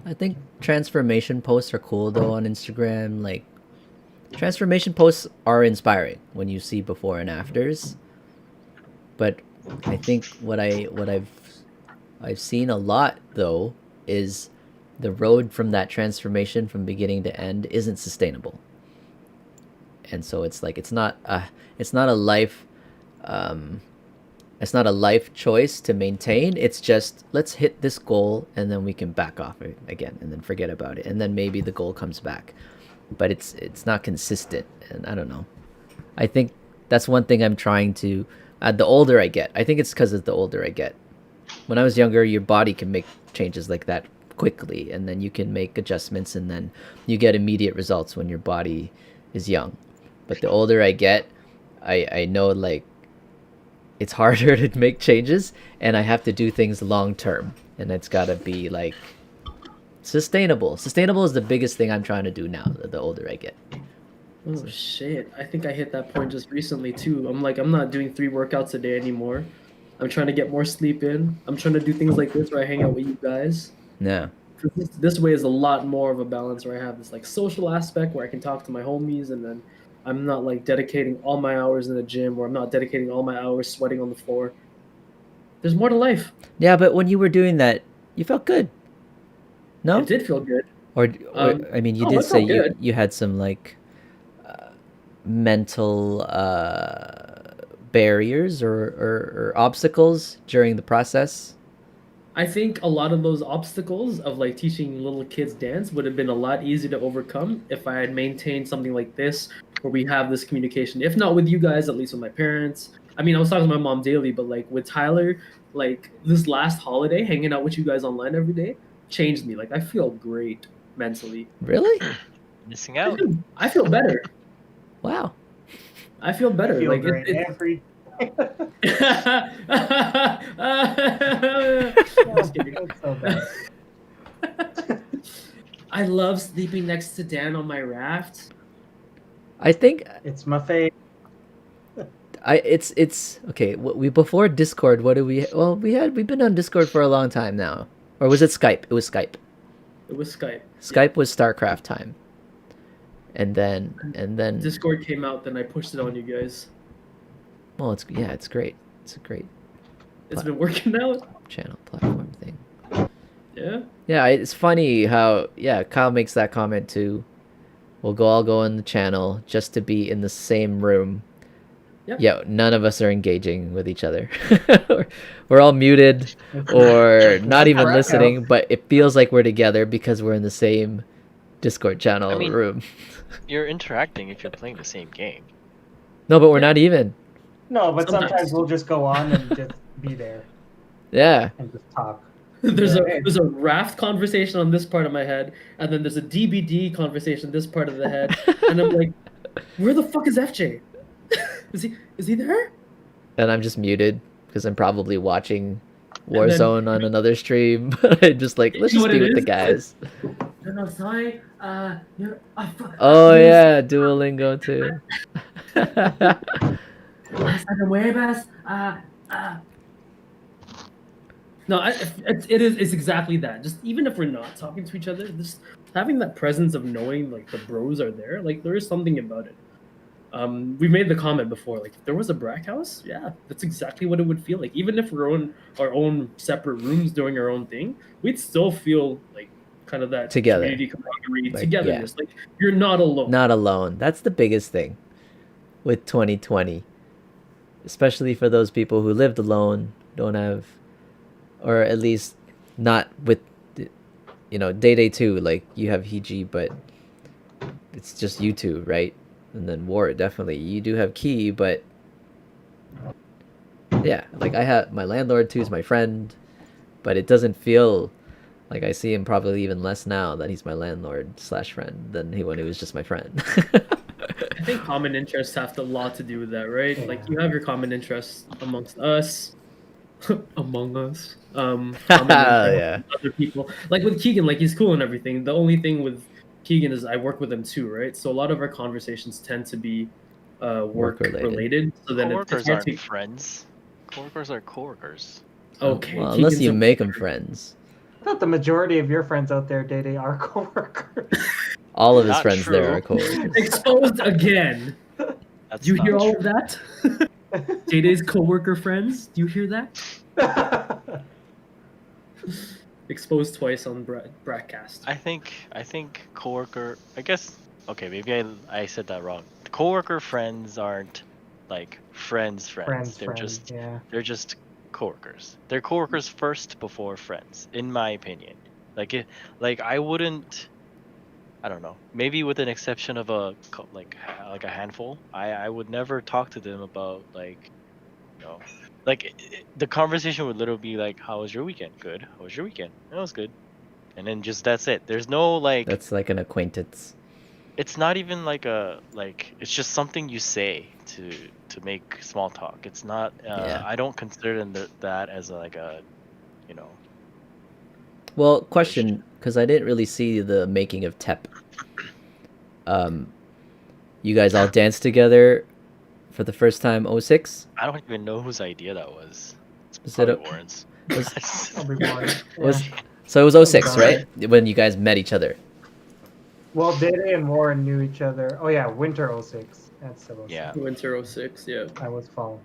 I think transformation posts are cool though on Instagram. Like, transformation posts are inspiring when you see before and afters. But I think what I've seen a lot though is the road from that transformation from beginning to end isn't sustainable. And so it's like it's not a life it's not a life choice to maintain. It's just let's hit this goal and then we can back off it again and then forget about it and then maybe the goal comes back. But it's not consistent, and I don't know. I think that's one thing I'm trying to. The older I get, I think it's because of the older I get. When I was younger, your body can make changes like that quickly, and then you can make adjustments, and then you get immediate results when your body is young. But the older I get, I know like it's harder to make changes, and I have to do things long term, and it's gotta be like sustainable. Sustainable is the biggest thing I'm trying to do now, the older I get. Oh shit! I think I hit that point just recently too. I'm like, I'm not doing 3 workouts a day anymore. I'm trying to get more sleep in. I'm trying to do things like this where I hang out with you guys. Yeah. This way is a lot more of a balance where I have this like social aspect where I can talk to my homies, and then I'm not like dedicating all my hours in the gym, or I'm not dedicating all my hours sweating on the floor. There's more to life. Yeah, but when you were doing that, you felt good. No? It did feel good. Or I mean, you oh, did it say felt good. you had some like mental barriers or obstacles during the process. I think a lot of those obstacles of like teaching little kids dance would have been a lot easier to overcome if I had maintained something like this where we have this communication. If not with you guys, at least with my parents. I mean, I was talking to my mom daily, but like with Tyler, like this last holiday, hanging out with you guys online every day changed me. Like I feel great mentally. Really? Missing out. I feel better. Wow. I feel better. I feel like great it, every. Just kidding. It's so bad. I love sleeping next to Dan on my raft. I think It's my favorite. it's okay. We before Discord. What do we? Well, we've been on Discord for a long time now. Or was it Skype? It was Skype. It was Skype. Skype was StarCraft time. And then Discord came out, then I pushed it on you guys. well, it's great. It's a great It's been working out. channel platform thing. Yeah. Yeah, it's funny how Kyle makes that comment too. We'll all go in the channel just to be in the same room. Yep. Yeah, none of us are engaging with each other. We're all muted or not even listening, but it feels like we're together because we're in the same Discord channel I mean, room. You're interacting if you're playing the same game. No, but we're not even. No, but sometimes Sometimes. we'll just go on and just be there Yeah. and just talk. There's Yeah. there's a raft conversation on this part of my head, and then there's a DBD conversation this part of the head, and I'm like, where the fuck is FJ? Is he there? And I'm just muted because I'm probably watching And then- Warzone on another stream. But I'm just like, let's You know just what be it with the is? guys. No, sorry. You're. Oh yeah, Duolingo too. No, it's exactly that. Just even if we're not talking to each other, just having that presence of knowing like the bros are there, like there is something about it. We made the comment before, like if there was a Brack house, yeah, that's exactly what it would feel like. Even if we're in our own separate rooms doing our own thing, we'd still feel like kind of that Together. community camaraderie, Like, togetherness. Like you're not alone. Not alone. That's the biggest thing with 2020. Especially for those people who lived alone, don't have, or at least not with, DayDay too. Like you have Hiji, but it's just you two, right? And then War, definitely. You do have Key, but yeah, like I have my landlord too is my friend, but it doesn't feel like I see him probably even less now that he's my landlord / friend than when he was just my friend. I think common interests have a lot to do with that, right? Like you have your common interests amongst us, among us, common interests Yeah. with other people. Like with Keegan, like he's cool and everything. The only thing with Keegan is I work with him too, right? So a lot of our conversations tend to be work related. So then it's Coworkers hard aren't to. friends. Coworkers are coworkers. Okay, Well, unless Keegan's you a make them worker. friends. I thought the majority of your friends out there, DayDay, are coworkers. All of his Not friends there true. are coworkers. Exposed again. That's Do you not hear all true. of that? Day-Day's coworker friends. Do you hear that? Exposed twice on BrackCast. I think coworker. I guess okay. Maybe I said that wrong. Coworker friends aren't like friends. They're just coworkers. They're coworkers first before friends, in my opinion. Like I wouldn't. I don't know. Maybe with an exception of a handful, I would never talk to them about the conversation would literally be like, "How was your weekend? Good. How was your weekend? That was good." And then just that's it. There's no like. That's like an acquaintance. It's not even it's just something you say to make small talk. It's not. Yeah. I don't consider that as Well, question, because I didn't really see the making of TEP. You guys all danced together for the first time 06? I don't even know whose idea that was. Was it Probably Warren's. Probably more. Was Yeah. So it was 06, Oh, right? When you guys met each other. Well, DayDay and Warren knew each other. Oh yeah, winter 06. That's the 06. Yeah. Winter 06, yeah. I was fall.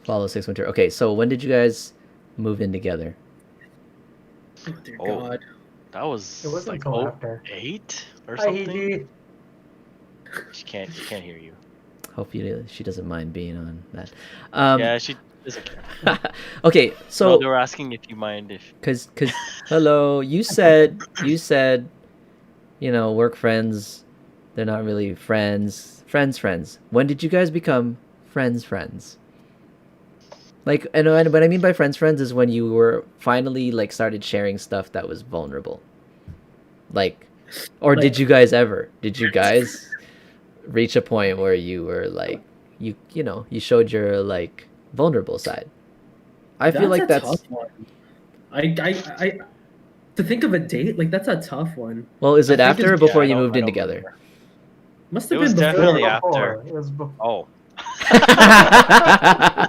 Fall 06 winter. Okay, so when did you guys move in together? Oh dear Oh. God. That was It wasn't like until after. 08 or Hi, something. Hiji. She can't hear you. Hopefully she doesn't mind being on that. Yeah, she doesn't care. Okay, No, so they were asking if you mind if cause hello, you said work friends, they're not really friends. When did you guys become friends? Like, and what I mean by friends is when you were finally like started sharing stuff that was vulnerable. Like, or did you guys reach a point where you were like you showed your like vulnerable side? I feel like a that's tough one. I to think of a date, like that's a tough one. well, is it I think after or it's- before I you don't- moved I in don't together? remember. Must It have was been before. definitely Before. after. It was before. Oh.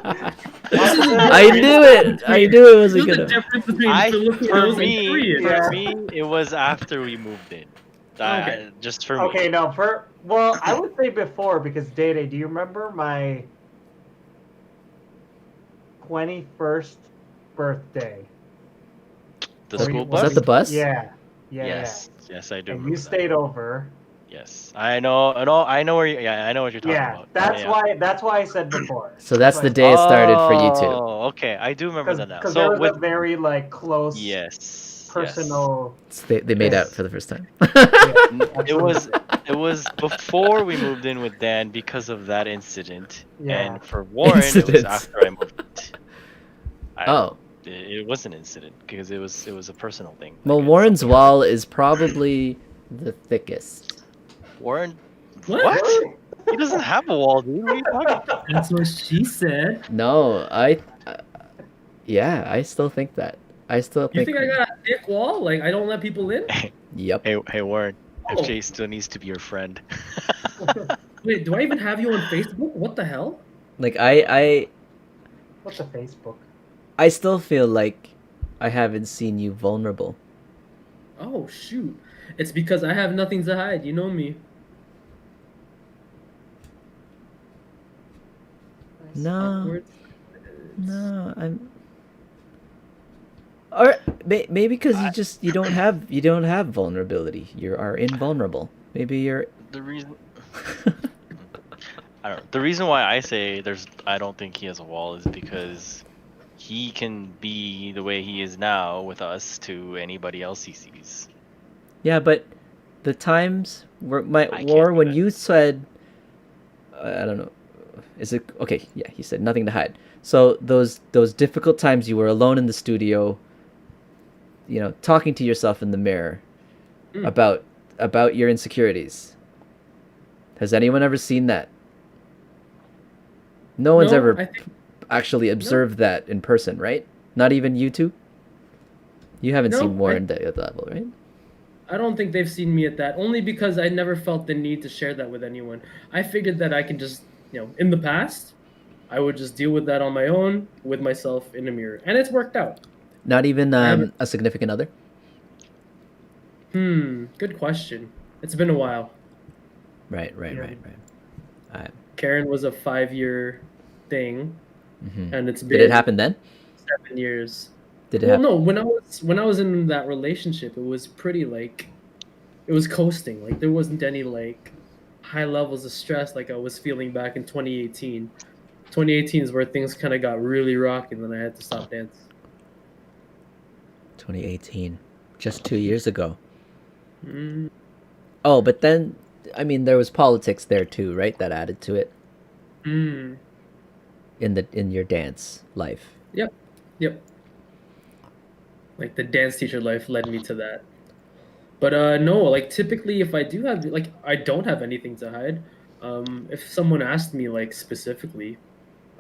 I knew it. I knew it wasn't There's a gonna. difference between Filipinos and Koreans. Yeah. For me, it was after we moved in. Okay. Just for me. Okay, no, I would say before because DayDay, do you remember my 21st birthday? The Were school you- bus? Was that the bus? Yeah. Yes. Yes, I do. And remember you that. stayed over. Yes, I know. I know where you. Yeah, I know what you're talking Yeah, about. that's why I said before. So that's the day it started for you two. Oh, okay. I do remember that now. Because So there was with a very like close yes, personal. So they made out Yes. for the first time. Yes. It was It was before we moved in with Dan because of that incident, Yeah. and for Warren, it was Incident. after I moved. Oh. It was an incident because it was a personal thing. Well, Like, Warren's something wall is probably the thickest. happened. Warren, What? what? He doesn't have a wall, dude. What are you talking about? That's what she said. No, yeah, I still think that. I still You think. think I got a thick wall? Like I don't let people in? Yep. Hey, Warren. Oh. FJ still needs to be your friend. Wait, do I even have you on Facebook? What the hell? Like I What's a Facebook? still feel like I haven't seen you vulnerable. Oh shoot! It's because I have nothing to hide. You know me. No, Awkward. no, or maybe because you don't have vulnerability. You are invulnerable. Maybe you're. The reason I don't know. The reason why I say I don't think he has a wall is because he can be the way he is now with us to anybody else he sees. Yeah, but the times where I can't do when that. you said, I don't know, is it okay? Yeah, he said nothing to hide. So those difficult times you were alone in the studio, talking to yourself in the mirror Mm. about your insecurities. Has anyone ever seen that? No one's No, ever I think- actually observed that in person, right? Not even you two? You haven't No, seen Warren at that level, right? I don't think they've seen me at that. Only because I never felt the need to share that with anyone. I figured that I can just, in the past, I would just deal with that on my own with myself in the mirror, and it's worked out. Not even haven't- a significant other? Good question. It's been a while. Right. Yeah. Karen was a 5-year thing, Mhm. and it's been Did it happen then? 7 years. Did it Well, happen? no. When I was in that relationship, it was pretty it was coasting. Like there wasn't any high levels of stress like I was feeling back in 2018. 2018 is where things kind of got really rocky, and then I had to stop dancing. 2018. Just 2 years ago. Mm, Oh, but then, I mean, there was politics there too, right? That added to it mm. in your dance life. Yep. Like the dance teacher life led me to that. But no, like typically if I do have I don't have anything to hide. If someone asked me specifically,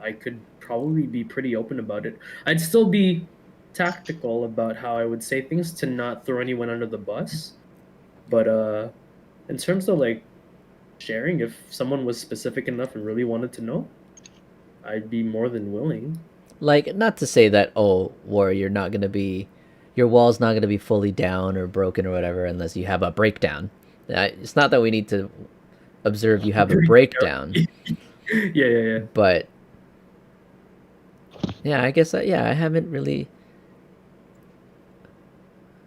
I could probably be pretty open about it. I'd still be tactical about how I would say things to not throw anyone under the bus. But in terms of sharing, if someone was specific enough and really wanted to know, I'd be more than willing. Like, not to say that, War, your wall's not gonna be fully down or broken or whatever unless you have a breakdown. It's not that we need to observe you have a breakdown, Yeah. but yeah, I guess I haven't really.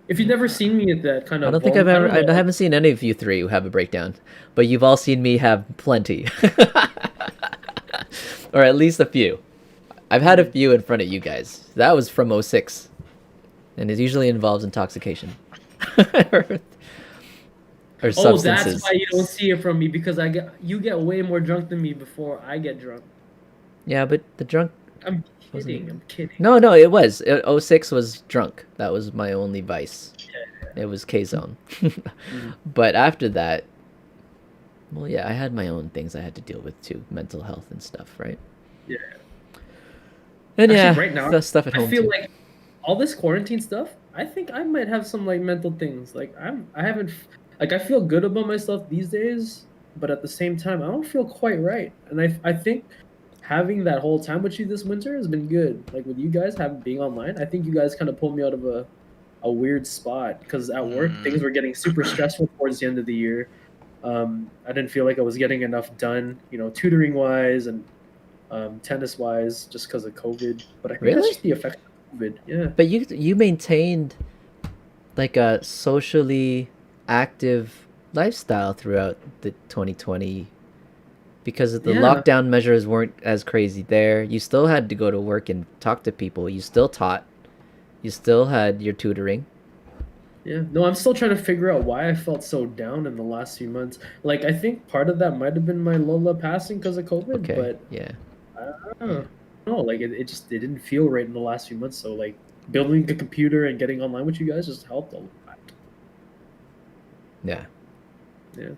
If you've never seen me at that kind of, I don't think I've ever. I haven't seen any of you three who have a breakdown, but you've all seen me have plenty, or at least a few. I've had a few in front of you guys. That was from 06, and it usually involves intoxication or Oh, substances. that's why you don't see it from me, because you get way more drunk than me before I get drunk. Yeah, but the drunk. I'm Wasn't kidding. it? I'm kidding. No, it was 06 was drunk. That was my only vice. It was K-Zone. But after that, well, yeah, I had my own things I had to deal with too, mental health and stuff, right? Yeah. And Actually, right now, the stuff at I home feel too. like all this quarantine stuff, I think I might have some mental things. I haven't I feel good about myself these days, but at the same time I don't feel quite right. And I think having that whole time with you this winter has been good. Like with you guys being online, I think you guys kind of pulled me out of a weird spot, because at work things were getting super stressful towards the end of the year. I didn't feel like I was getting enough done, tutoring wise and tennis wise, just because of COVID. But I think Really? that's just the effect of COVID. Yeah. But you maintained like a socially active lifestyle throughout the 2020 because the Yeah. lockdown measures weren't as crazy there. You still had to go to work and talk to people. You still taught. You still had your tutoring. Yeah, no, I'm still trying to figure out why I felt so down in the last few months. Like, I think part of that might have been my Lola passing because of COVID, Okay. but Yeah. I don't know. Like, it didn't feel right in the last few months. So, like, building a computer and getting online with you guys just helped a lot. Yeah. Yeah.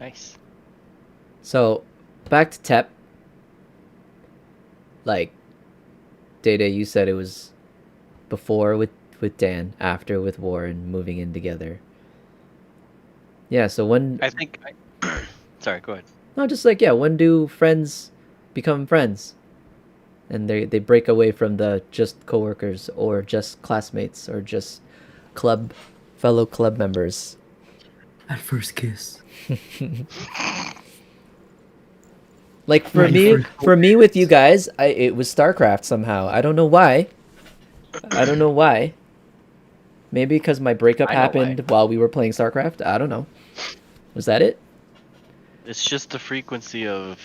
Nice. So, back to TEP. Like, DayDay, you said it was before with Dan, after with Warren, moving in together. Yeah, so when... I think. Sorry, go ahead. No, just like, yeah, when do friends become friends? And they break away from the just coworkers or just classmates or just fellow club members. At first kiss. Like for me with you guys, it was StarCraft somehow. I don't know why. Maybe because my breakup I know happened why. while we were playing StarCraft. I don't know. Was that it? It's just the frequency of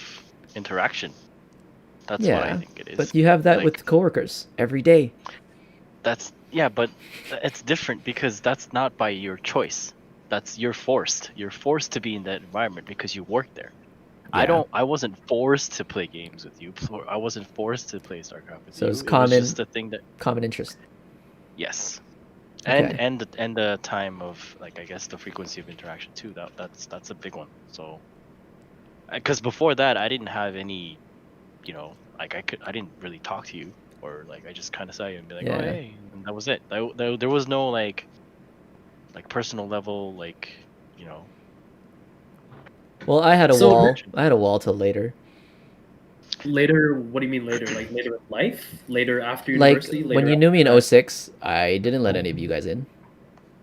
interaction. That's Yeah, what I think it is. but you have that Like, with coworkers every day. but it's different because that's not by your choice. You're forced. You're forced to be in that environment because you work there. Yeah. I wasn't forced to play games with you. I wasn't forced to play StarCraft with So you. it's It common- was just a thing that Common interest. yes. Okay. And the time of, like, I guess the frequency of interaction too. That's a big one. So because before that I didn't have any, like I didn't really talk to you, or like I just kind of saw you and be like, Yeah. oh hey, and that was it. There was no like personal level, like, Well, I had a So- wall. I had a wall till later. Later, what do you mean later? Like later in life? Later after Like university? Later when you knew me in after- 06, I didn't let any of you guys in.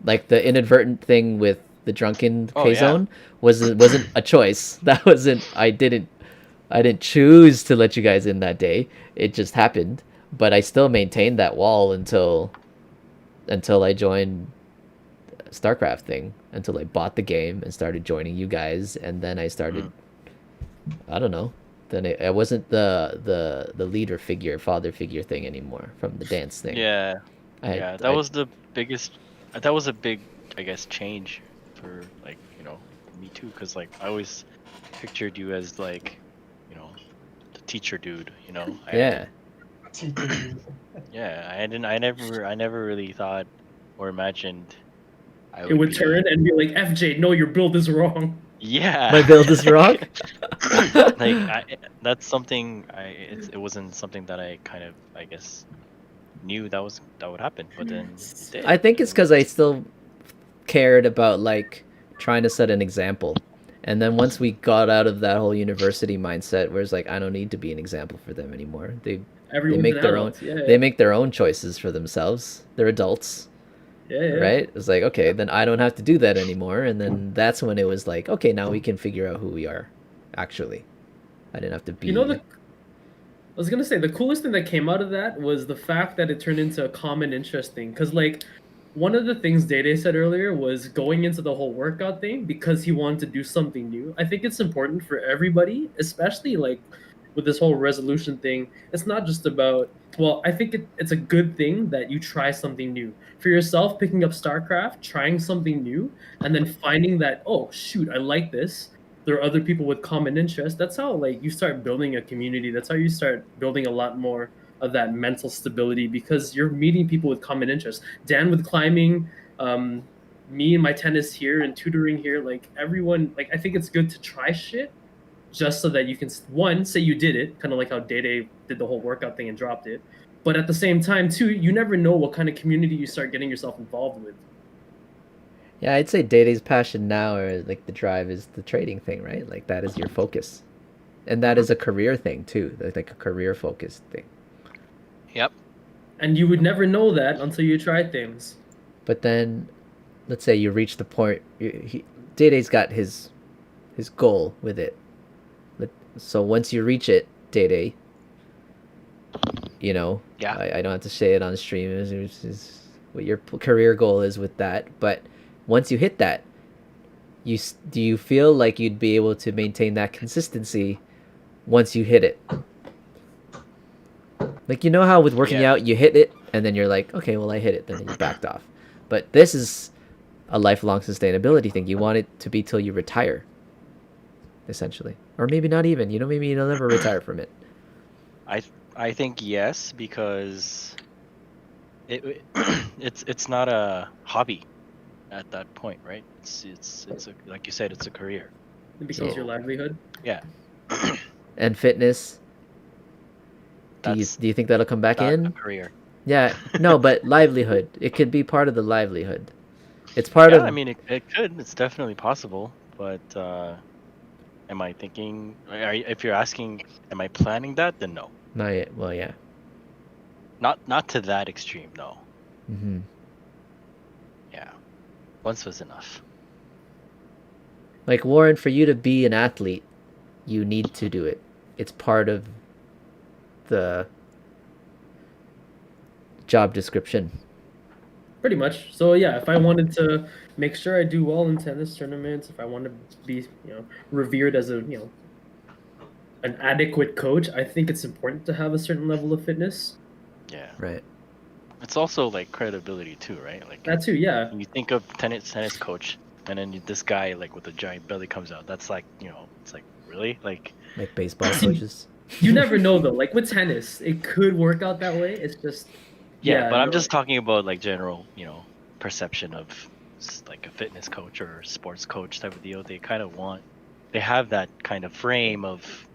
Like the inadvertent thing with the drunken Oh, K-Zone wasn't a choice. That wasn't I didn't choose to let you guys in that day. It just happened. But I still maintained that wall until I joined StarCraft thing, until I bought the game and started joining you guys, and then I started I don't know. Then I wasn't the leader figure, father figure thing anymore from the dance thing. Yeah. That was the biggest. That was a big, I guess, change for, like, me too, because like I always pictured you as like, the teacher dude. Yeah. I never really thought or imagined I It would be- turn and be like, FJ, no, your build is wrong. Yeah. My build is wrong. That's something it wasn't something that I kind of, I guess, knew that would happen, but then it did. I think it's because I still cared about like trying to set an example, and then once we got out of that whole university mindset, where it's like I don't need to be an example for them anymore. They Everyone's make an their adult. own. They make their own choices for themselves. They're adults, yeah. right? It's like okay, then I don't have to do that anymore, and then that's when it was like okay, now we can figure out who we are. Actually, I didn't have to be. I was gonna say the coolest thing that came out of that was the fact that it turned into a common interest thing. Cause like one of the things DayDay said earlier was going into the whole workout thing because he wanted to do something new. I think it's important for everybody, especially like with this whole resolution thing. It's not just about, well, I think it's a good thing that you try something new. For yourself, picking up StarCraft, trying something new, and then finding that, oh shoot, I like this. There are other people with common interests. That's how like you start building a community. That's how you start building a lot more of that mental stability, because you're meeting people with common interests. Dan with climbing, me and my tennis here and tutoring here, like everyone, like I think it's good to try shit just so that you can, one, say you did it, kind of like how DayDay did the whole workout thing and dropped it. But at the same time, too, you never know what kind of community you start getting yourself involved with. Yeah, I'd say DayDay's passion now, or like the drive, is the trading thing, right? Like that is your focus, and that is a career thing too, like a career focused thing. Yep. And you would never know that until you try things. But then, let's say you reach the point. DayDay's got his goal with it. So once you reach it, DayDay, Yeah. I don't have to say it on stream. Is what your career goal is with that. But once you hit that, do you feel like you'd be able to maintain that consistency once you hit it? Like how with working Yeah. out, you hit it and then you're like, okay, well I hit it, then you backed off. But this is a lifelong sustainability thing. You want it to be till you retire, essentially, or maybe not even. Maybe you'll never retire from it. I think yes, because it's not a hobby at that point, right? It's like you said, it's a career. It becomes your livelihood. Yeah. And fitness. Do you think that'll come back Not in? a career. Yeah, no, but livelihood. It could be part of the livelihood. It's part of. I mean, it could. It's definitely possible. But am I thinking? If you're asking, am I planning that? Then no. Not yet. Well, yeah. Not to that extreme, no. Mm-hmm. Yeah. Once was enough. Like, Warren, for you to be an athlete, you need to do it. It's part of the job description. Pretty much. So yeah, if I wanted to make sure I do well in tennis tournaments, if I want to be, revered as a, an adequate coach, I think it's important to have a certain level of fitness. Yeah. Right. It's also like credibility too, right? Like That too, yeah. when you think of tennis coach, and then this guy like with a giant belly comes out. That's like, it's like, really, like baseball coaches. You never know though. Like with tennis, it could work out that way. It's just but I'm just talking about like general, perception of like a fitness coach or sports coach type of deal. They have that kind of frame of,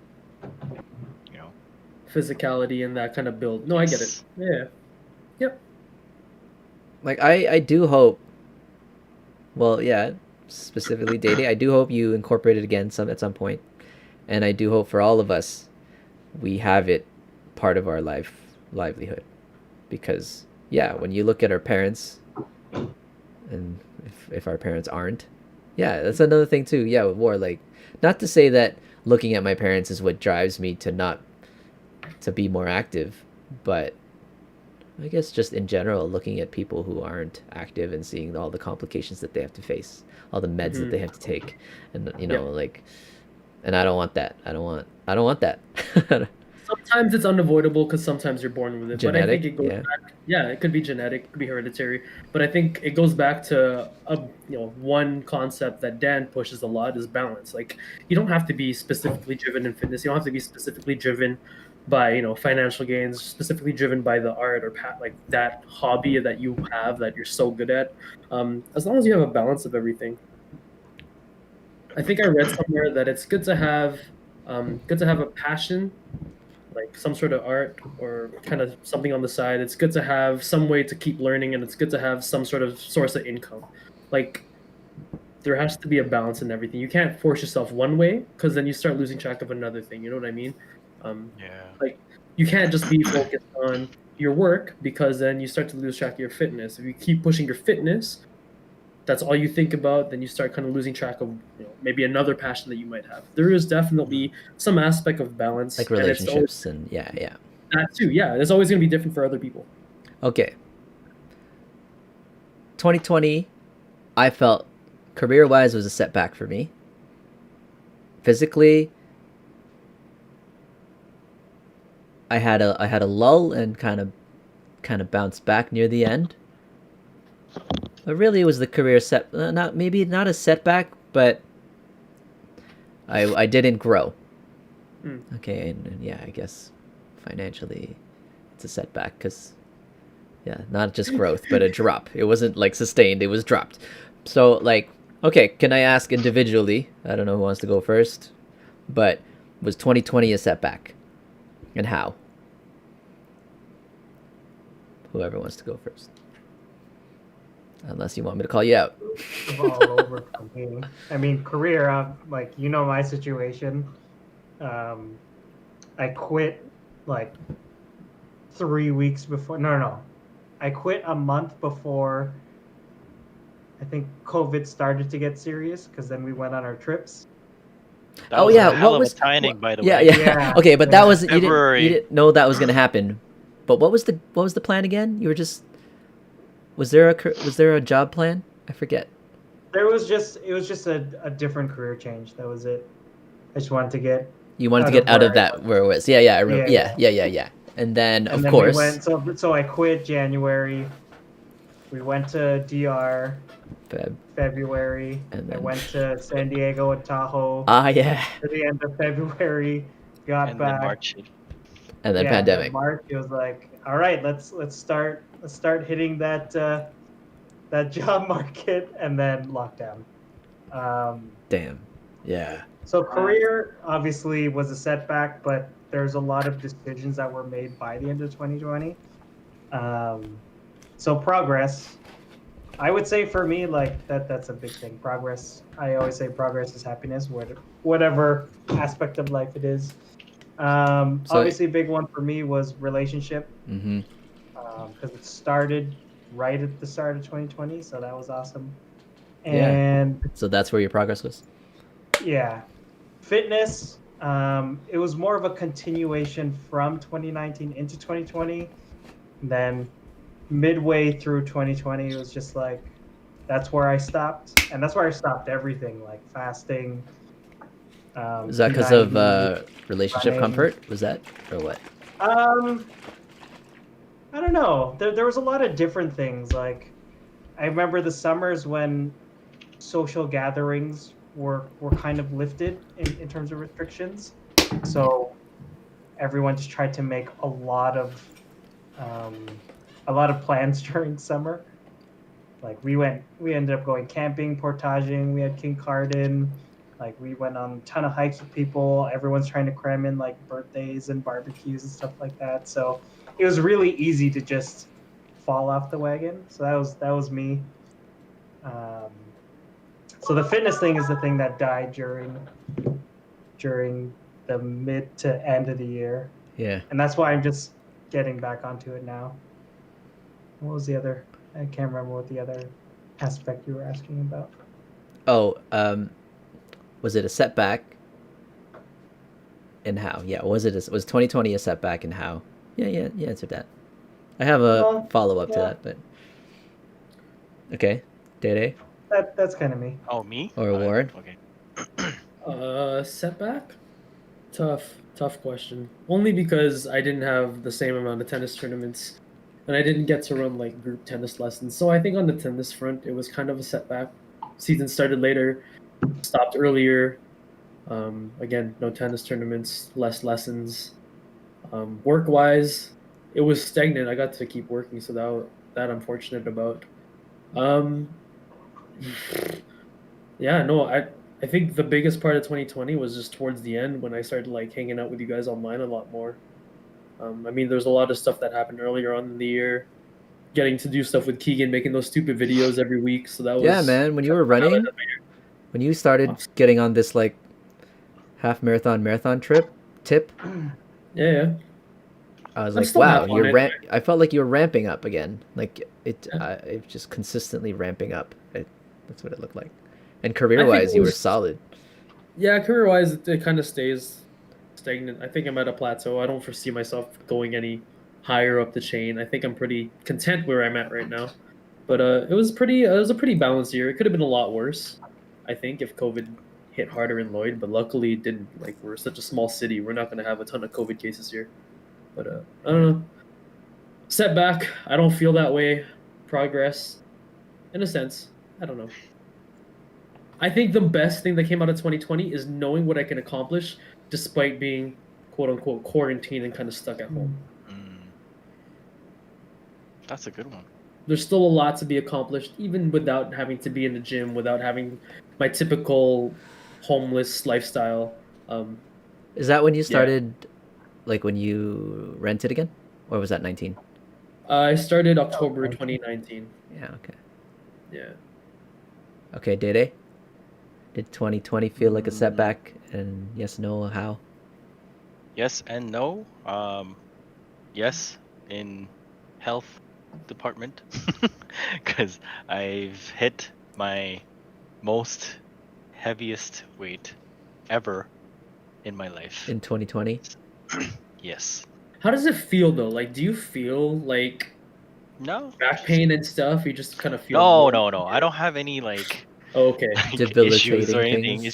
physicality and that kind of build. No, I get it. Yeah. Yep. Like I do hope. Well, yeah, specifically DayDay. I do hope you incorporate it again at some point, and I do hope for all of us, we have it part of our livelihood, because when you look at our parents, and if our parents aren't, that's another thing too. With war, like, not to say that looking at my parents is what drives me to be more active, but I guess just in general, looking at people who aren't active and seeing all the complications that they have to face, all the meds that they have to take, and like, and I don't want that. I don't want that. Sometimes it's unavoidable because sometimes you're born with it. Genetic, but I think it goes back. Yeah, it could be genetic, it could be hereditary. But I think it goes back to one concept that Dan pushes a lot is balance. Like, you don't have to be specifically driven in fitness. You don't have to be specifically driven by financial gains, specifically driven by the art or like that hobby that you have that you're so good at. As long as you have a balance of everything. I think I read somewhere that it's good to have a passion, like some sort of art or kind of something on the side. It's good to have some way to keep learning, and it's good to have some sort of source of income. Like, there has to be a balance in everything. You can't force yourself one way, because then you start losing track of another thing. You know what I mean? Like, you can't just be focused on your work, because then you start to lose track of your fitness. If you keep pushing your fitness, that's all you think about, then you start kind of losing track of maybe another passion that you might have. There is definitely some aspect of balance, like relationships, and that too. Yeah, it's always going to be different for other people. Okay. 2020, I felt career-wise was a setback for me. Physically, I had a lull and kind of bounced back near the end. But really, it was the career not a setback, but I didn't grow. Okay, and I guess financially, it's a setback because not just growth, but a drop. It wasn't like sustained; it was dropped. So, like, okay, can I ask individually? I don't know who wants to go first, but was 2020 a setback, and how? Whoever wants to go first. Unless you want me to call you out. All over from me. I mean, career, like, my situation. I quit like 3 weeks before. No. I quit a month before I think COVID started to get serious, because then we went on our trips. That was a hell of a timing, by the way. Yeah. Okay, but that was you February. didn't know that was gonna happen. But what was the plan again? You were just was there a job plan? I forget. It was just a different career change. That was it. I just wanted to get. You wanted to get out of that where it was. Yeah, I remember. Yeah. And then, And of then course, we went. So I quit January. We went to DR Feb. February. And I then- went to San Diego and Tahoe Ah, yeah. to the end of February. Got And back. then March. And then Yeah, pandemic. then March, it was like, all right, let's start hitting that that job market, and then lockdown. Damn. Yeah. So career obviously was a setback, but there's a lot of decisions that were made by the end of 2020. So progress, I would say for me, like that's a big thing. Progress. I always say progress is happiness, whatever aspect of life it is. So- Obviously, a big one for me was relationship, Mm-hmm. because it started right at the start of 2020, so that was awesome. Yeah. And So that's where your progress was? yeah, fitness. It was more of a continuation from 2019 into 2020. Then midway through 2020, it was just like that's where I stopped, and that's where I stopped everything, like fasting. Was that because of P90, relationship running. comfort? Was that, or what? I don't know. There was a lot of different things. Like I remember the summers when social gatherings were kind of lifted in terms of restrictions. So everyone just tried to make a lot of plans during summer. Like we ended up going camping, portaging. We had King Cardin. Like we went on a ton of hikes with people. Everyone's trying to cram in like birthdays and barbecues and stuff like that. So it was really easy to just fall off the wagon. So that was me. So the fitness thing is the thing that died during the mid to end of the year, Yeah. and that's why I'm just getting back onto it now. What was the other? I can't remember what the other aspect you were asking about. Oh, was it a setback? And how? Yeah, was 2020 a setback and how? Yeah, you answered that. I have a Well, follow-up to yeah. that, but... Okay, DayDay That's kind of me. Oh, me? or Warren? Okay. Setback? Tough question. Only because I didn't have the same amount of tennis tournaments, and I didn't get to run like group tennis lessons. So I think on the tennis front, it was kind of a setback. Season started later, stopped earlier. Again, no tennis tournaments, less lessons. Work-wise, it was stagnant. I got to keep working, so that I'm fortunate about. Yeah, no, I think the biggest part of 2020 was just towards the end when I started like hanging out with you guys online a lot more. I mean, there's a lot of stuff that happened earlier on in the year. Getting to do stuff with Keegan, making those stupid videos every week. So that was Yeah, man, when you were running, when you started getting on this like half marathon tip, Yeah. I was I'm like, still wow, half on it. I felt like you were ramping up again. Like it just consistently ramping up. That's what it looked like. And career-wise, it you were was- solid. Yeah, career-wise, it kind of stays stagnant. I think I'm at a plateau. I don't foresee myself going any higher up the chain. I think I'm pretty content where I'm at right now. But it was a pretty balanced year. It could have been a lot worse, I think, if COVID hit harder in Lloyd. But luckily, it didn't. Like we're such a small city, we're not going to have a ton of COVID cases here. But I don't know. Setback. I don't feel that way. Progress, in a sense. I don't know. I think the best thing that came out of 2020 is knowing what I can accomplish despite being quote unquote quarantined and kind of stuck at home. That's a good one. There's still a lot to be accomplished, even without having to be in the gym, without having my typical homeless lifestyle. Is that when you started, like when you rented again? Or was that 19? I started October 2019. Yeah, okay. Yeah. Okay, DayDay? Did 2020 feel like a setback? And yes, no, how? Yes and no. Yes, in health department, because I've hit my most heaviest weight ever in my life. In 2020? Yes. How does it feel though? Like, do you feel like No. back pain and stuff? You just kind of feel. No. I don't have any like, Okay. like Debilitating issues or anything. things.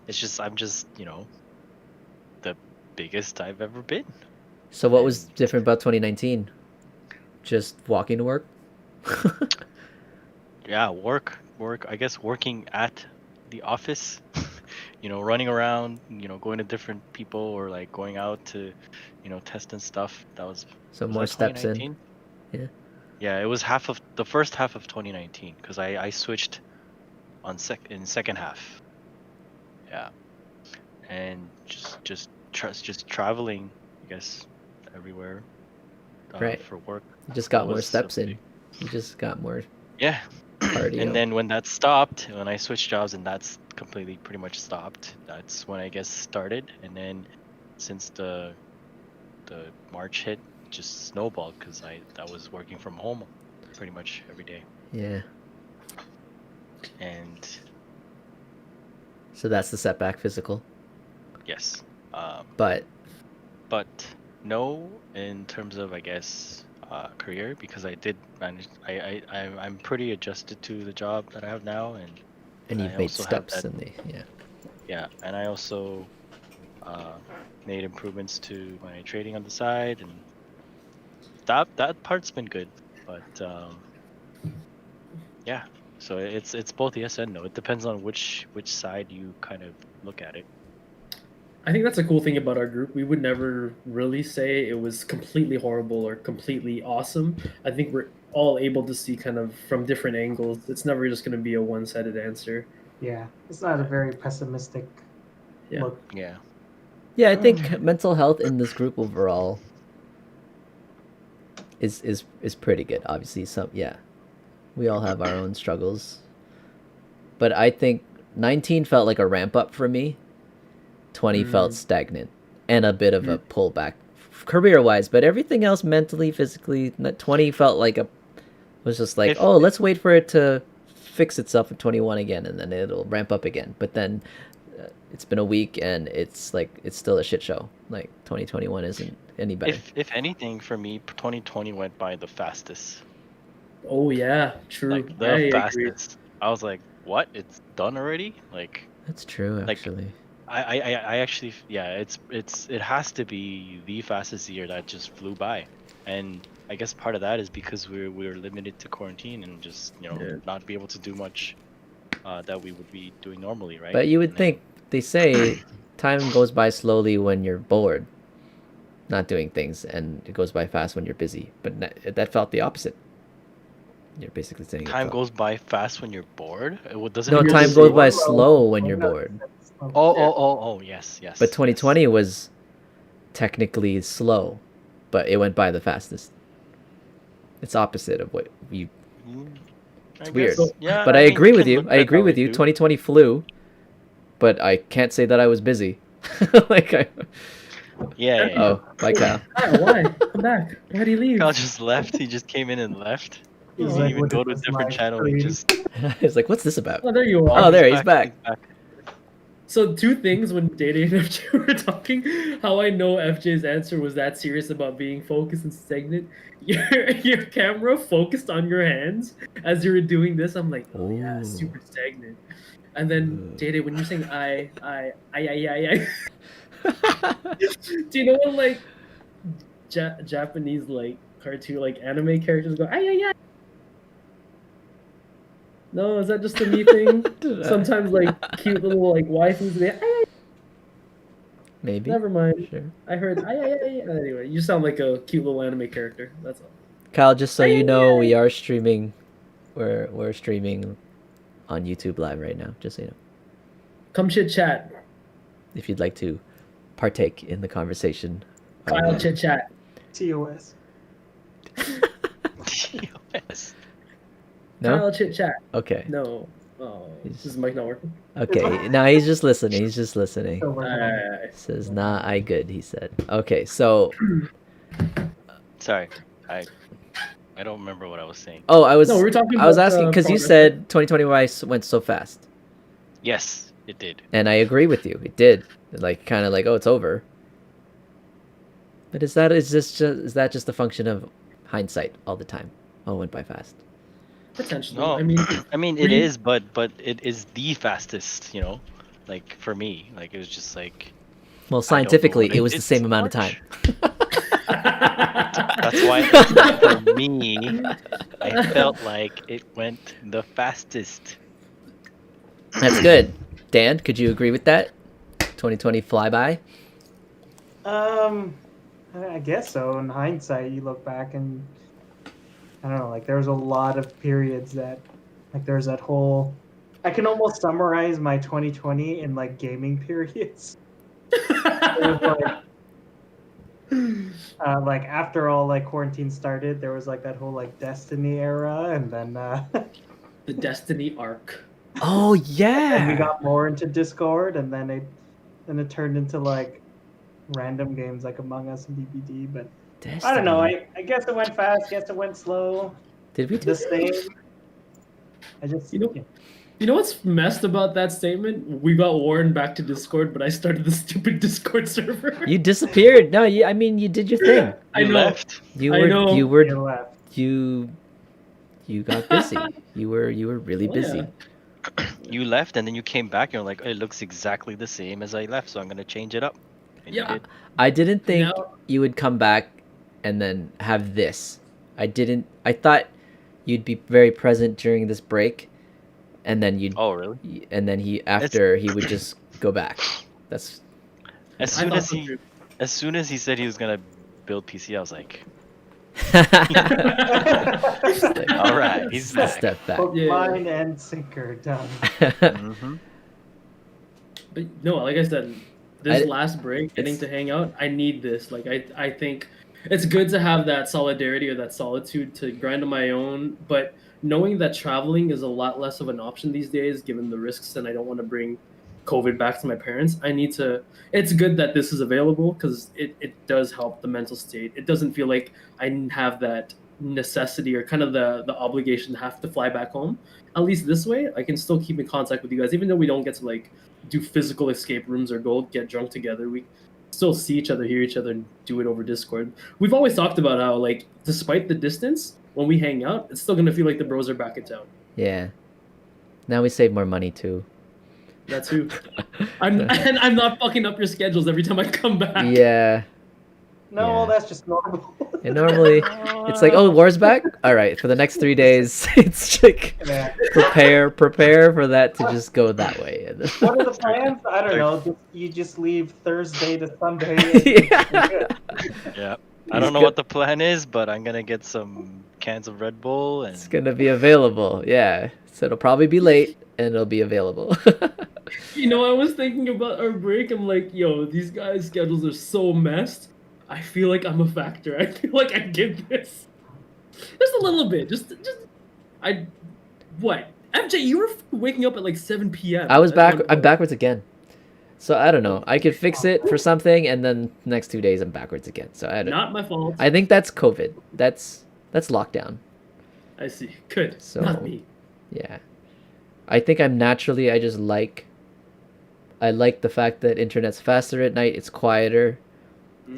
It's just I'm just the biggest I've ever been. So what was different about 2019? Just walking to work? Yeah, work. I guess working at the office, running around, going to different people or like going out to, test and stuff. Was more that steps in. 2019? Yeah. Yeah, it was the first half of 2019 because I switched in second half. Yeah, and just traveling, I guess, everywhere. Right. For work. You just got That more was steps in. big- You just got more Yeah. cardio. And then when that stopped, when I switched jobs and that's completely pretty much stopped, that's when I guess started. And then since the March hit, just snowballed because I was working from home pretty much every day. Yeah. And So that's the setback physical. yes. But But no, in terms of I guess career, because I did manage. I'm pretty adjusted to the job that I have now, and you've I made also have steps that- in the Yeah, and I also made improvements to my trading on the side, and that part's been good. But yeah, so it's both yes and no. It depends on which side you kind of look at it. I think that's a cool thing about our group. We would never really say it was completely horrible or completely awesome. I think we're all able to see kind of from different angles. It's never just going to be a one-sided answer. Yeah, it's not a very pessimistic Yeah. look. Yeah. Yeah, I think mental health in this group overall is pretty good. Obviously, we all have our own struggles, but I think 19 felt like a ramp up for me. 20 felt stagnant and a bit of a pullback career wise, but everything else mentally, physically, 20 felt like was just like, let's wait for it to fix itself in 21 again, and then it'll ramp up again. But then it's been a week and it's still a shit show. Like 2021 isn't any better. If anything, for me, 2020 went by the fastest. Oh yeah, true. Like the I fastest. agree. I was like, what? It's done already? Like That's true, actually. I actually, yeah, it has to be the fastest year that just flew by, and I guess part of that is because we're limited to quarantine and just not be able to do much that we would be doing normally, right? But you would think, they say time goes by slowly when you're bored, not doing things, and it goes by fast when you're busy. But that felt the opposite. You're basically saying time goes by fast when you're bored. Doesn't no, it time slow? goes by slow when you're bored. Oh, yes. But 2020 was technically slow, but it went by the fastest. It's opposite of what you. It's weird. Yeah, but I agree with you. I agree with you. 2020 flew, but I can't say that I was busy. Yeah. Oh, bye, Kyle. Kyle, why? Come back. Why did he leave? Kyle just left. He just came in and left. He He's didn't like, even "What go is to a this, different my channel. He screen?" just. It's like, what's this about? Oh, there you are. Oh, there he's back. So two things when DayDay and FJ were talking, how I know FJ's answer was that serious about being focused and stagnant. Your camera focused on your hands as you were doing this. I'm like, oh yeah, Ooh. super stagnant. And then DayDay, when you're saying I, do you know when like Japanese like cartoon like anime characters go I? No, is that just a me thing? Sometimes like cute little like waifus they Maybe. Never mind. Sure. I heard anyway, you sound like a cute little anime character. That's all. Kyle, just so you know, we are streaming. We're streaming on YouTube Live right now. Just so you know. Come chit chat. If you'd like to partake in the conversation. Kyle chit chat. TOS. Yes. No? Kyle chit chat. Okay. No. Oh, is his mic not working? Okay. No, he's just listening. He's just listening. Still working on it. Says, nah, I good, he said. Okay, so Sorry, I don't remember what I was saying. oh, I was No, we were talking I was about, asking because you progress. said 2020 went so fast, Yes, it did. and I agree with you. It did, like kind of like, oh, it's over. But is that just a function of hindsight all the time? Oh, it went by fast. Potentially. No, I mean, it is, but it is the fastest. Like for me, like it was just like. Well, scientifically, what it I was the did same so amount of much. time. That's why for me, I felt like it went the fastest. That's good. Dan, could you agree with that? 2020 flyby? I guess so. In hindsight, you look back and I don't know, like there was a lot of periods that, like there's that whole. I can almost summarize my 2020 in like gaming periods. It was like after all like quarantine started, there was like that whole like Destiny era, and then The Destiny arc. Oh and we yeah. got more into Discord, and then it turned into like random games like Among Us and DBD. But I don't know. I guess it went fast. Guess it went slow. Did we do The that? same. I just You know what's messed about that statement? We got Warren back to Discord, but I started the stupid Discord server. You disappeared. No, I mean you did your thing. I You know. left. You I were know. you were you left. you got busy. You were really Oh, busy. yeah. You left, and then you came back, and you're like, it looks exactly the same as I left, so I'm gonna change it up. And Yeah. you did. I didn't think Now- you would come back and then have this. I thought you'd be very present during this break, and then Oh, really? he would just go back. That's As I soon thought as so he, too. as soon as he said he was gonna build PC, I was like, Step all right, he's back. step back. Hook, Yeah. line, and sinker done. Mm-hmm. But no, like I said, this I- last break, getting it's- to hang out, I need this. Like I think it's good to have that solidarity or that solitude to grind on my own, but knowing that traveling is a lot less of an option these days, given the risks, and I don't want to bring COVID back to my parents. I need to. It's good that this is available because it does help the mental state. It doesn't feel like I have that necessity or kind of the obligation to have to fly back home. At least this way, I can still keep in contact with you guys, even though we don't get to like do physical escape rooms or go get drunk together. We still see each other, hear each other, and do it over Discord. We've always talked about how, like, despite the distance, when we hang out, it's still gonna feel like the bros are back in town. Yeah. Now we save more money too. That's who. And I'm not fucking up your schedules every time I come back. Yeah. No, Yeah. that's just normal. And normally it's like, oh, war's back. All right, for the next 3 days, it's like Yeah. prepare for that to just go that way. And What are the plans? I don't know. You just leave Thursday to Sunday. Yeah. Yeah. I don't know what the plan is, but I'm gonna get some cans of Red Bull and It's gonna be available. Yeah. So it'll probably be late and it'll be available. You know, I was thinking about our break. I'm like, yo, these guys' schedules are so messed. I feel like I'm a factor. I feel like I did this. Just a little bit. What? MJ, you were waking up at like 7 p.m. I was at back. one I'm point. backwards again. So I don't know. I could fix it for something, and then next 2 days I'm backwards again. So I don't. Not my fault. I think that's COVID. That's lockdown. I see. Good. So- Not me. Yeah. I think I'm naturally. I like the fact that internet's faster at night. It's quieter,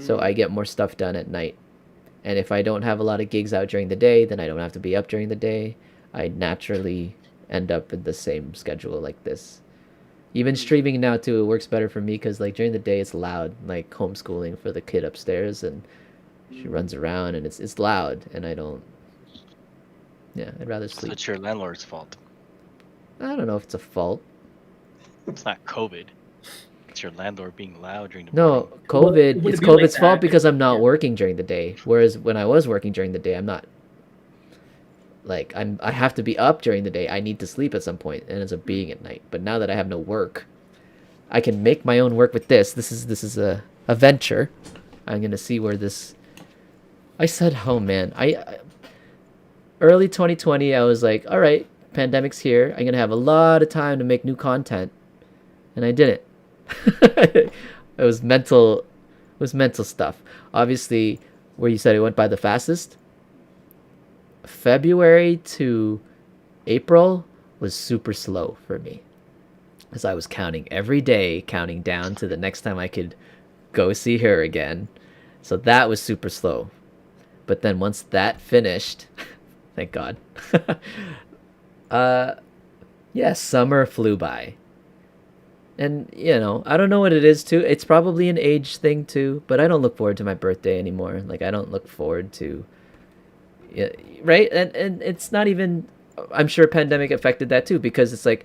so I get more stuff done at night. And if I don't have a lot of gigs out during the day, then I don't have to be up during the day. I naturally end up in the same schedule like this. Even streaming now too, it works better for me because like during the day it's loud, like homeschooling for the kid upstairs, and she runs around and it's loud, and I don't. Yeah, I'd rather so sleep. it's your landlord's fault. I don't know if it's a fault. It's not COVID. It's your landlord being loud during the No, morning. COVID. would It's it be like COVID's fault that? because I'm not Yeah. working during the day. Whereas when I was working during the day, I'm not. Like I have to be up during the day. I need to sleep at some point, and it ends up being at night. But now that I have no work, I can make my own work with this. This is a venture. I'm gonna see where this. I said, oh man, early 2020, I was like, all right, pandemic's here. I'm gonna have a lot of time to make new content, and I didn't. It was mental stuff. Obviously, where you said it went by the fastest, February to April was super slow for me, as I was counting every day, counting down to the next time I could go see her again. So that was super slow. But then once that finished, thank God. Yeah, summer flew by. And you know, I don't know what it is too. It's probably an age thing too, but I don't look forward to my birthday anymore. Like I don't look forward to, yeah, right? And it's not even. I'm sure pandemic affected that too, because it's like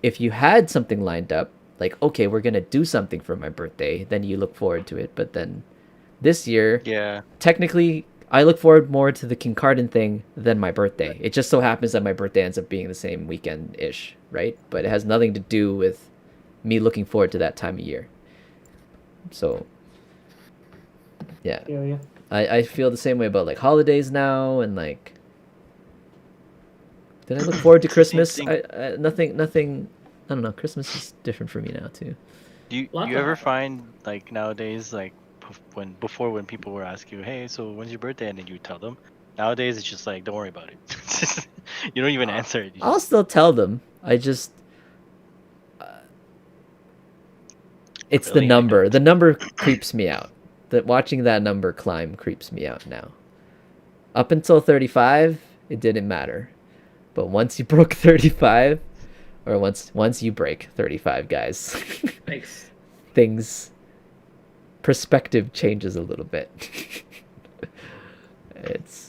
if you had something lined up, like okay, we're gonna do something for my birthday, then you look forward to it. But then this year, Yeah. technically, I look forward more to the King Cardin thing than my birthday. It just so happens that my birthday ends up being the same weekend ish, right? But it has nothing to do with me looking forward to that time of year. So yeah, Feel ya. I feel the same way about like holidays now, and like did I look forward to Christmas? thing. I nothing. I don't know. Christmas is different for me now too. Do you, Lots you of ever happened. find like nowadays like when people were asking you, hey, so when's your birthday, and then you tell them. Nowadays it's just like don't worry about it. You don't even answer it. You I'll just, still tell them. I just it's the Really? number. The number creeps me out. That watching that number climb creeps me out now. Up until 35, it didn't matter. But once you broke 35, or once you break 35, guys, Thanks. things perspective changes a little bit. it's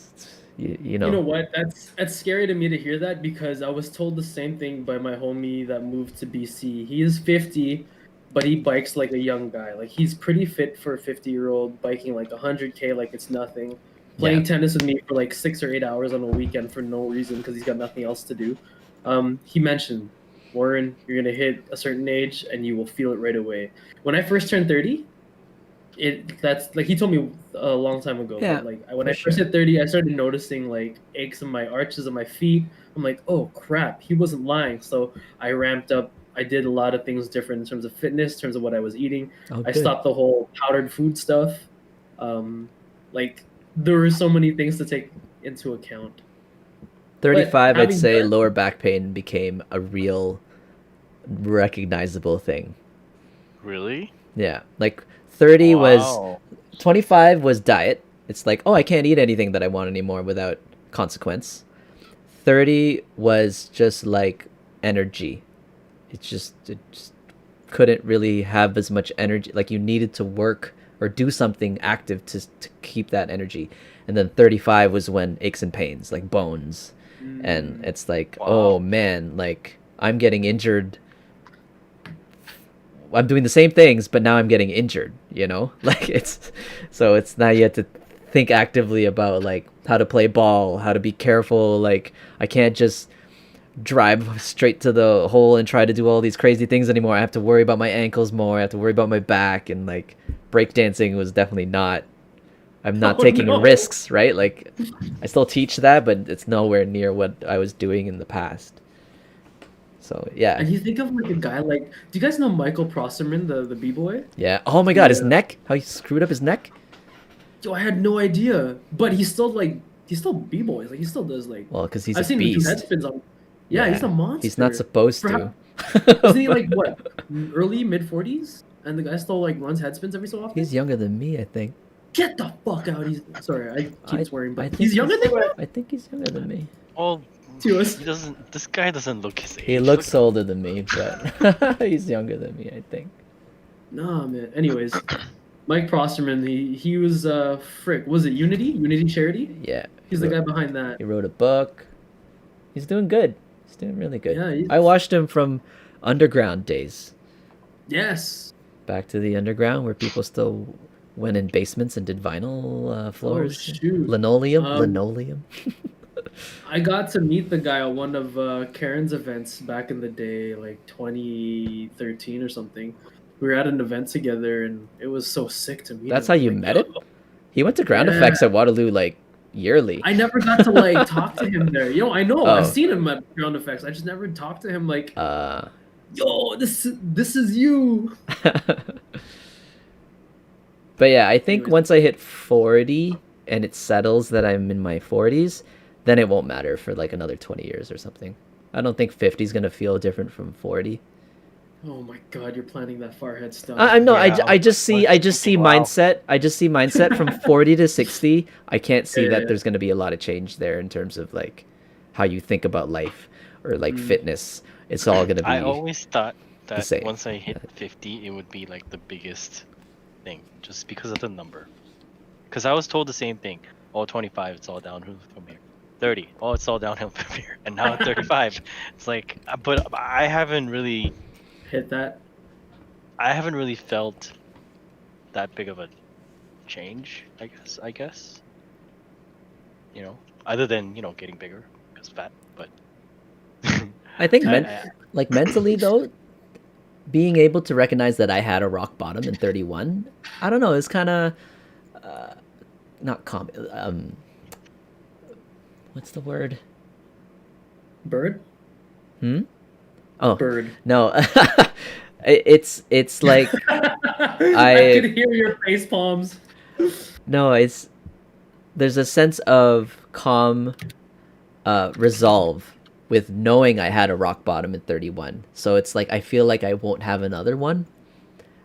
you know. You know what? That's scary to me to hear that, because I was told the same thing by my homie that moved to BC. He is 50, but he bikes like a young guy. Like he's pretty fit for a 50-year-old, biking like 100K like it's nothing. Playing Yeah. tennis with me for like 6 or 8 hours on a weekend for no reason because he's got nothing else to do. He mentioned, Warren, you're gonna hit a certain age and you will feel it right away. When I first turned 30, that's like he told me a long time ago. Yeah, But like when for I first sure. hit 30, I started noticing like aches in my arches of my feet. I'm like, oh crap, he wasn't lying. So I ramped up. I did a lot of things different in terms of fitness, in terms of what I was eating. Oh, I good. stopped the whole powdered food stuff. Like there were so many things to take into account. 35, I'd having say that- lower back pain became a real recognizable thing. really? Yeah, like 30 was Wow. 25 was diet. It's like, oh, I can't eat anything that I want anymore without consequence. 30 was just like energy. It just couldn't really have as much energy. Like you needed to work or do something active to keep that energy. And then 35 was when aches and pains, like bones. And it's like, oh Wow. man, like I'm getting injured. I'm doing the same things, but now I'm getting injured, you know? Like it's so it's now you have to think actively about like how to play ball, how to be careful. Like I can't just drive straight to the hole and try to do all these crazy things anymore. I have to worry about my ankles more. I have to worry about my back, and like breakdancing was definitely not. I'm not Oh, taking no. risks, right? Like I still teach that, but it's nowhere near what I was doing in the past. So yeah, And you think of like a guy like, do you guys know Michael Prosserman, the b-boy? yeah. Oh my God, his Yeah. neck! How he screwed up his neck. Yo, I had no idea. But he's still b-boys. Like he still does like. Well, because he's I've a seen him do beast. head spins on. Yeah, he's a monster. He's not supposed to. Isn't he like what, early mid-40s? And the guy still like runs head spins every so often. He's younger than me, I think. Get the fuck out! He's sorry, I keep I- swearing, I but think he's younger than you. I think he's younger than me. Well, To us. he doesn't. This guy doesn't look his age. He looks older than me, but he's younger than me, I think. Nah, man. Anyways, Mike Prosterman, he was frick. Was it Unity Charity? Yeah. He's the guy behind that. He wrote a book. He's doing good. He's doing really good. Yeah, he's- I watched him from underground days. Yes. Back to the underground where people still went in basements and did vinyl floors. shoot. Linoleum. I got to meet the guy at one of Karen's events back in the day, like 2013 or something. We were at an event together, and it was so sick to meet That's him. how you Like, met him? He went to Ground Yeah. Effects at Waterloo like yearly. I never got to like talk to him there. I know Oh. I've seen him at Ground Effects. I just never talked to him like, Uh yo, this is you. But yeah, I think Anyways. once I hit 40 and it settles that I'm in my 40s, then it won't matter for like another 20 years or something. I don't think 50 is going to feel different from 40. Oh my god, you're planning that far ahead stuff. I know. Yeah, I just see wow. mindset. I just see mindset from 40 to 60. I can't see that Yeah. there's going to be a lot of change there in terms of like how you think about life or like fitness. It's all going to be I always thought that same. once I hit 50, it would be like the biggest thing, just because of the number. Because I was told the same thing. Oh, 25, it's all downhill from here. 30, oh, it's all downhill from here. And now at 35, it's like, but I haven't really Hit that. felt that big of a change. I guess. You know, other than getting bigger because fat, but. I think I- like mentally though, being able to recognize that I had a rock bottom in 31, I don't know, it's kind of not what's the word? Bird. Oh, Bird. no. it's like I could hear your face palms. no, there's a sense of calm resolve with knowing I had a rock bottom in 31. So it's like I feel like I won't have another one.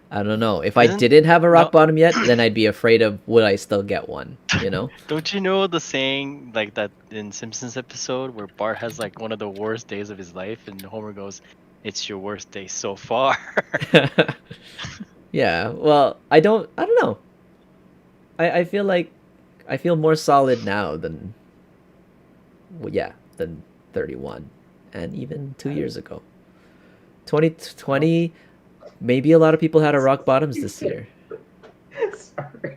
I don't know. If I Isn't- didn't have a rock no. bottom yet, then I'd be afraid of would I still get one, you know? Don't you know the saying like that in Simpsons episode where Bart has like one of the worst days of his life and Homer goes, "It's your worst day so far." Yeah. Well, I don't know. I feel like I feel more solid now than than 31 and even 2 years ago. 2020, maybe a lot of people had a rock bottoms this year. Sorry.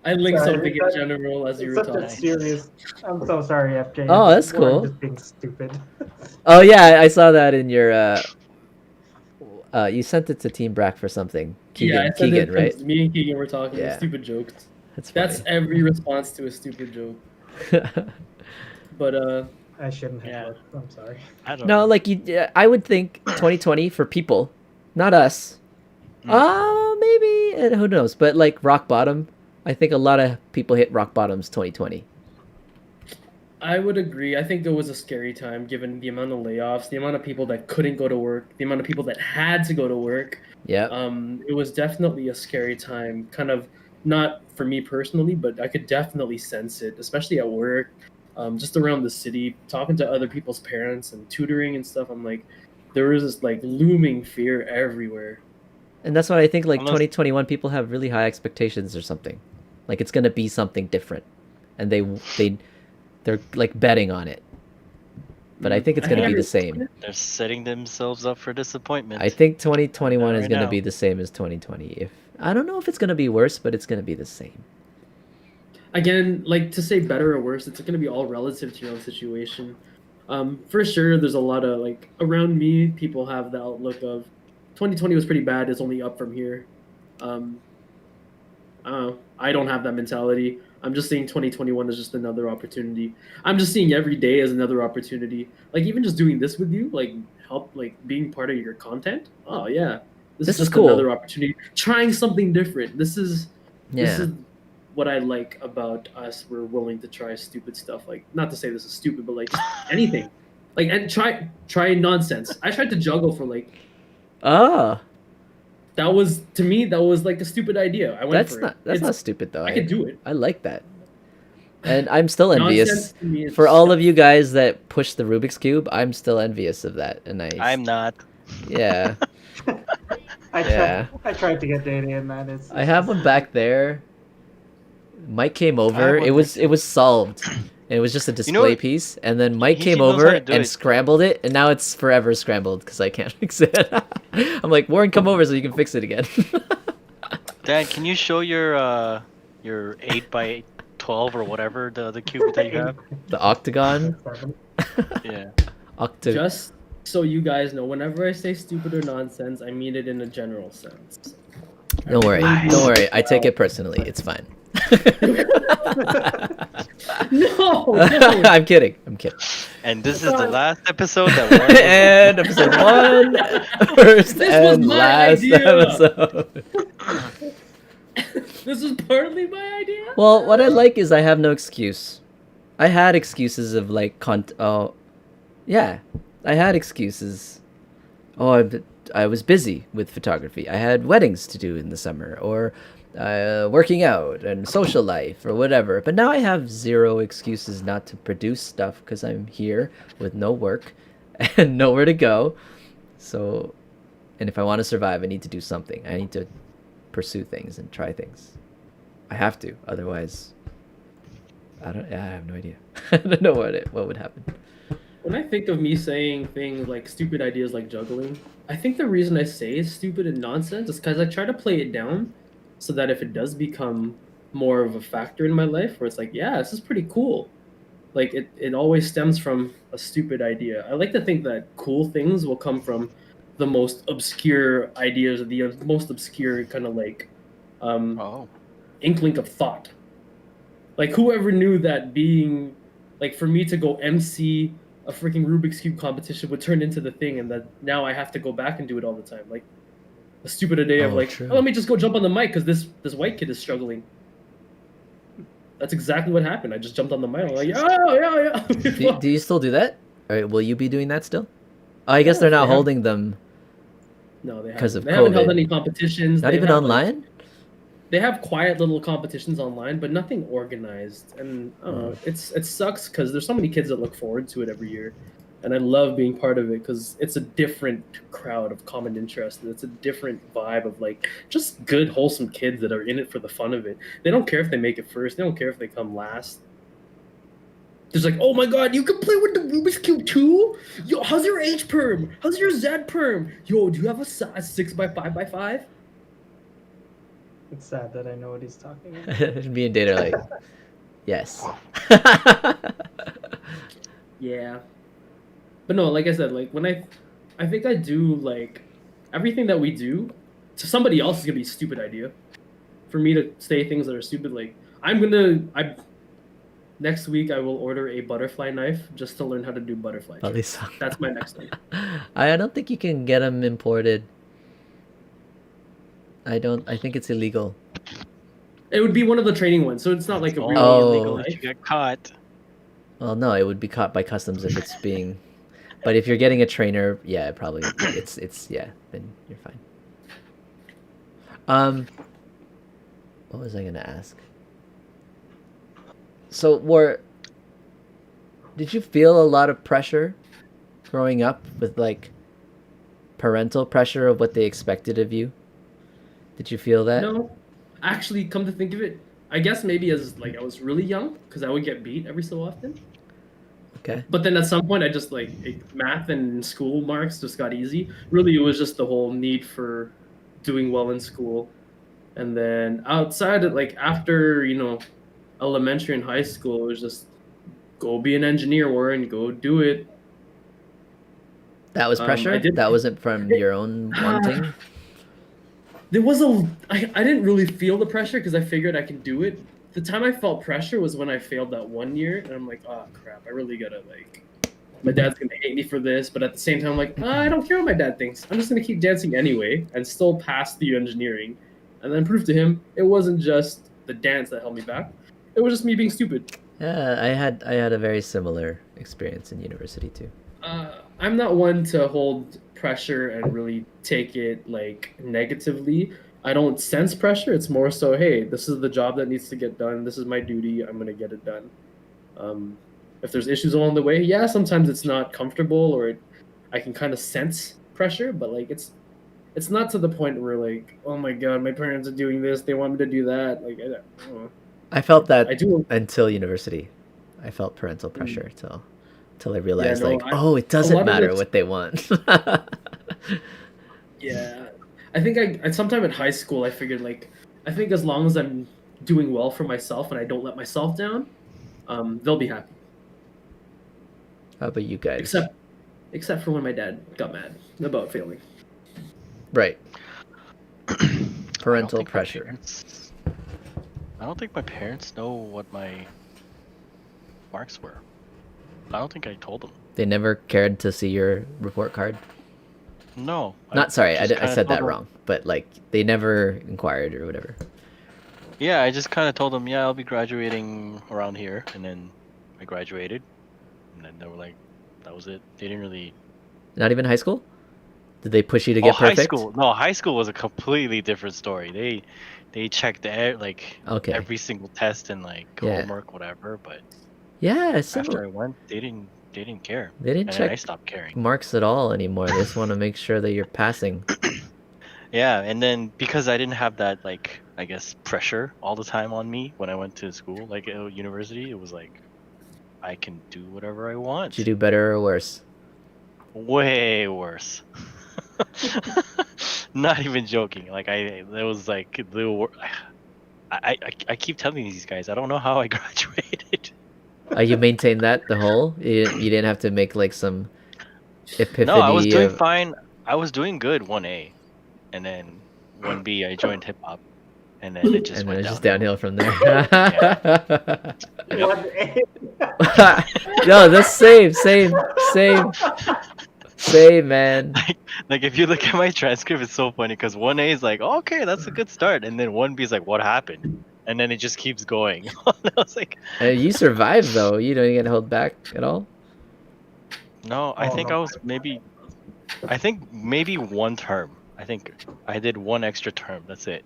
I linked Sorry, something in general as you were Such a talking. serious. I'm so sorry, FJ. Oh, that's More cool. Just being stupid. Oh yeah, I saw that in your you sent it to Team Brack for something. Yeah, I said Keegan, it right? because me and Keegan were talking Yeah. stupid jokes. That's That's every response to a stupid joke. But I shouldn't have Yeah. looked. I'm sorry. I don't No, know. like I would think 2020 for people, not us. Maybe who knows? But like rock bottom, I think a lot of people hit rock bottoms 2020. I would agree. I think it was a scary time given the amount of layoffs, the amount of people that couldn't go to work, the amount of people that had to go to work. Yeah. It was definitely a scary time. Kind of not for me personally, but I could definitely sense it, especially at work, just around the city, talking to other people's parents and tutoring and stuff. I'm like, there was this like looming fear everywhere. And that's why I think like Unless- 2021 people have really high expectations or something. Like it's gonna be something different, and they're like betting on it. But I think it's gonna be the same. They're setting themselves up for disappointment. I think 2021 is Right gonna now. be the same as 2020. If I don't know if it's gonna be worse, but it's gonna be the same. Again, like to say better or worse, it's going to be all relative to your own situation. For sure, there's a lot of like around me, people have the outlook of 2020 was pretty bad. It's only up from here. I don't have that mentality. I'm just seeing 2021 as just another opportunity. I'm just seeing every day as another opportunity. Like even just doing this with you, like help, like being part of your content. Oh yeah, this This is is just cool. another opportunity. Trying something different. This is Yeah. what I like about us. We're willing to try stupid stuff. Like not to say this is stupid, but like just anything. Like and try nonsense. I tried to juggle for like Oh, that was to me that was like a stupid idea. I went for it. that's not It's- stupid though. I could do it. I like that. And I'm still envious. Nonsense to me is For all stuff. of you guys that push the Rubik's Cube, I'm still envious of that. And I'm not. yeah. I Yeah. tried to get DayDay in that. I have one back there. Mike came over. one It was solved. And it was just a display know what? piece. And then Mike He came knows how over to do and it. scrambled it. And now it's forever scrambled because I can't fix it. I'm like, Warren, come over so you can fix it again. Dad, can you show your 8x12 or whatever the cube that you have? The octagon. Yeah. Just so you guys know, whenever I say stupid or nonsense, I mean it in a general sense. Don't worry. Don't worry. I take it personally. It's fine. No, no. I'm kidding. I'm kidding. And this is the last episode that Warren And episode 1, first This was and my last idea. episode. This is partly my idea. Well, what I like is I have no excuse. I had excuses of like yeah, I had excuses. Oh, I was busy with photography. I had weddings to do in the summer, or working out and social life, or whatever. But now I have zero excuses not to produce stuff because I'm here with no work, and nowhere to go. So, and if I want to survive, I need to do something. I need to pursue things and try things. I have to, otherwise, I have no idea. I don't know what would happen. When I think of me saying things like stupid ideas like juggling, I think the reason I say it's stupid and nonsense is because I try to play it down so that if it does become more of a factor in my life where it's like, yeah, this is pretty cool. Like it always stems from a stupid idea. I like to think that cool things will come from the most obscure ideas or the most obscure kind of like Oh. inkling of thought. Like whoever knew that being like for me to go MC a freaking Rubik's Cube competition would turn into the thing, and that now I have to go back and do it all the time. Like a stupid idea of Oh, like, true. oh, let me just go jump on the mic because this white kid is struggling. That's exactly what happened. I just jumped on the mic. I'm like, yeah. Do you still do that? Or will you be doing that still? Oh, I guess Yeah, they're not they have- holding them No, they 'Cause haven't. of They haven't held COVID. any competitions. not They even have, like, online. they have quiet little competitions online, but nothing organized. And I don't know, it sucks because there's so many kids that look forward to it every year, and I love being part of it because it's a different crowd of common interest. And it's a different vibe of like just good, wholesome kids that are in it for the fun of it. They don't care if they make it first. They don't care if they come last. There's like, oh my god, you can play with the Rubik's Cube too? Yo, how's your H perm? How's your Z perm? Yo, do you have a size 6x5x5? It's sad that I know what he's talking about. Me and Data are like, yes. Yeah. But no, like I said, like when I think I do like everything that we do to somebody else is gonna be a stupid idea. For me to say things that are stupid, like next week I will order a butterfly knife just to learn how to do butterfly At tricks. least That's my next thing. I don't think you can get them imported. I think it's illegal. It would be one of the training ones, so it's not like a really Oh. illegal But you knife. get caught. Well, no, it would be caught by customs if it's being. But if you're getting a trainer, yeah, probably it's yeah, then you're fine. What was I gonna ask? So, did you feel a lot of pressure growing up with like parental pressure of what they expected of you? Did you feel that? No, actually, come to think of it, I guess maybe as like I was really young because I would get beat every so often. Okay. But then at some point, I just like math and school marks just got easy. Really, it was just the whole need for doing well in school, and then outside of like after elementary and high school, it was just go be an engineer, Warren, go do it. That was pressure? I did- That wasn't from your own wanting? There was I didn't really feel the pressure because I figured I could do it. The time I felt pressure was when I failed that one year, and I'm like, oh crap, I really gotta like, my dad's gonna hate me for this. But at the same time, I'm like, I don't care what my dad thinks. I'm just gonna keep dancing anyway and still pass the engineering, and then prove to him it wasn't just the dance that held me back. It was just me being stupid. Yeah, I had a very similar experience in university too. I'm not one to hold pressure and really take it like negatively. I don't sense pressure. It's more so, hey, this is the job that needs to get done. This is my duty. I'm gonna get it done. If there's issues along the way, yeah, sometimes it's not comfortable or I can kind of sense pressure, but like it's not to the point where like, oh my god, my parents are doing this. They want me to do that. Like, I don't know. I felt that I do. until university. I felt parental pressure till I realized no, like, oh, it a doesn't lot of matter it's- what they want. Yeah, I think at sometime in high school I figured like I think as long as I'm doing well for myself and I don't let myself down, they'll be happy. How about you guys? Except for when my dad got mad about failing. Right. I don't Parental think my pressure. parents- I don't think my parents know what my marks were. I don't think I told them. They never cared to see your report card. No. Not sorry, I just kinda said told that them- wrong. But like they never inquired or whatever. Yeah, I just kind of told them, yeah, I'll be graduating around here, and then I graduated, and then they were like, that was it. They didn't really. Not even high school? Did they push you to get perfect? High school. No, high school was a completely different story. They checked like Okay. every single test and like Yeah. homework, whatever. But Yeah, after similar. I went, they didn't they didn't care. They didn't And then I check stopped caring. marks at all anymore. They just want to make sure that you're passing. Yeah, and then because I didn't have that, like, I guess, pressure all the time on me when I went to school, like at university, it was like I can do whatever I want. Did you do better or worse? Way worse. Not even joking. Like it was like I keep telling these guys I don't know how I graduated. You maintained that the whole? You didn't have to make like some No, I was epiphany doing of... fine. I was doing good 1A, and then 1B I joined hip hop, and then it just And then went it's just downhill. downhill from there. Yep. No, that's same, man. Like if you look at my transcript, it's so funny because 1A is like, oh, okay, that's a good start, and then 1B is like, what happened? And then it just keeps going. I was like, You survived though. You don't get held back at all. no, I Oh, think no. I was maybe one term. I think I did one extra term. That's it.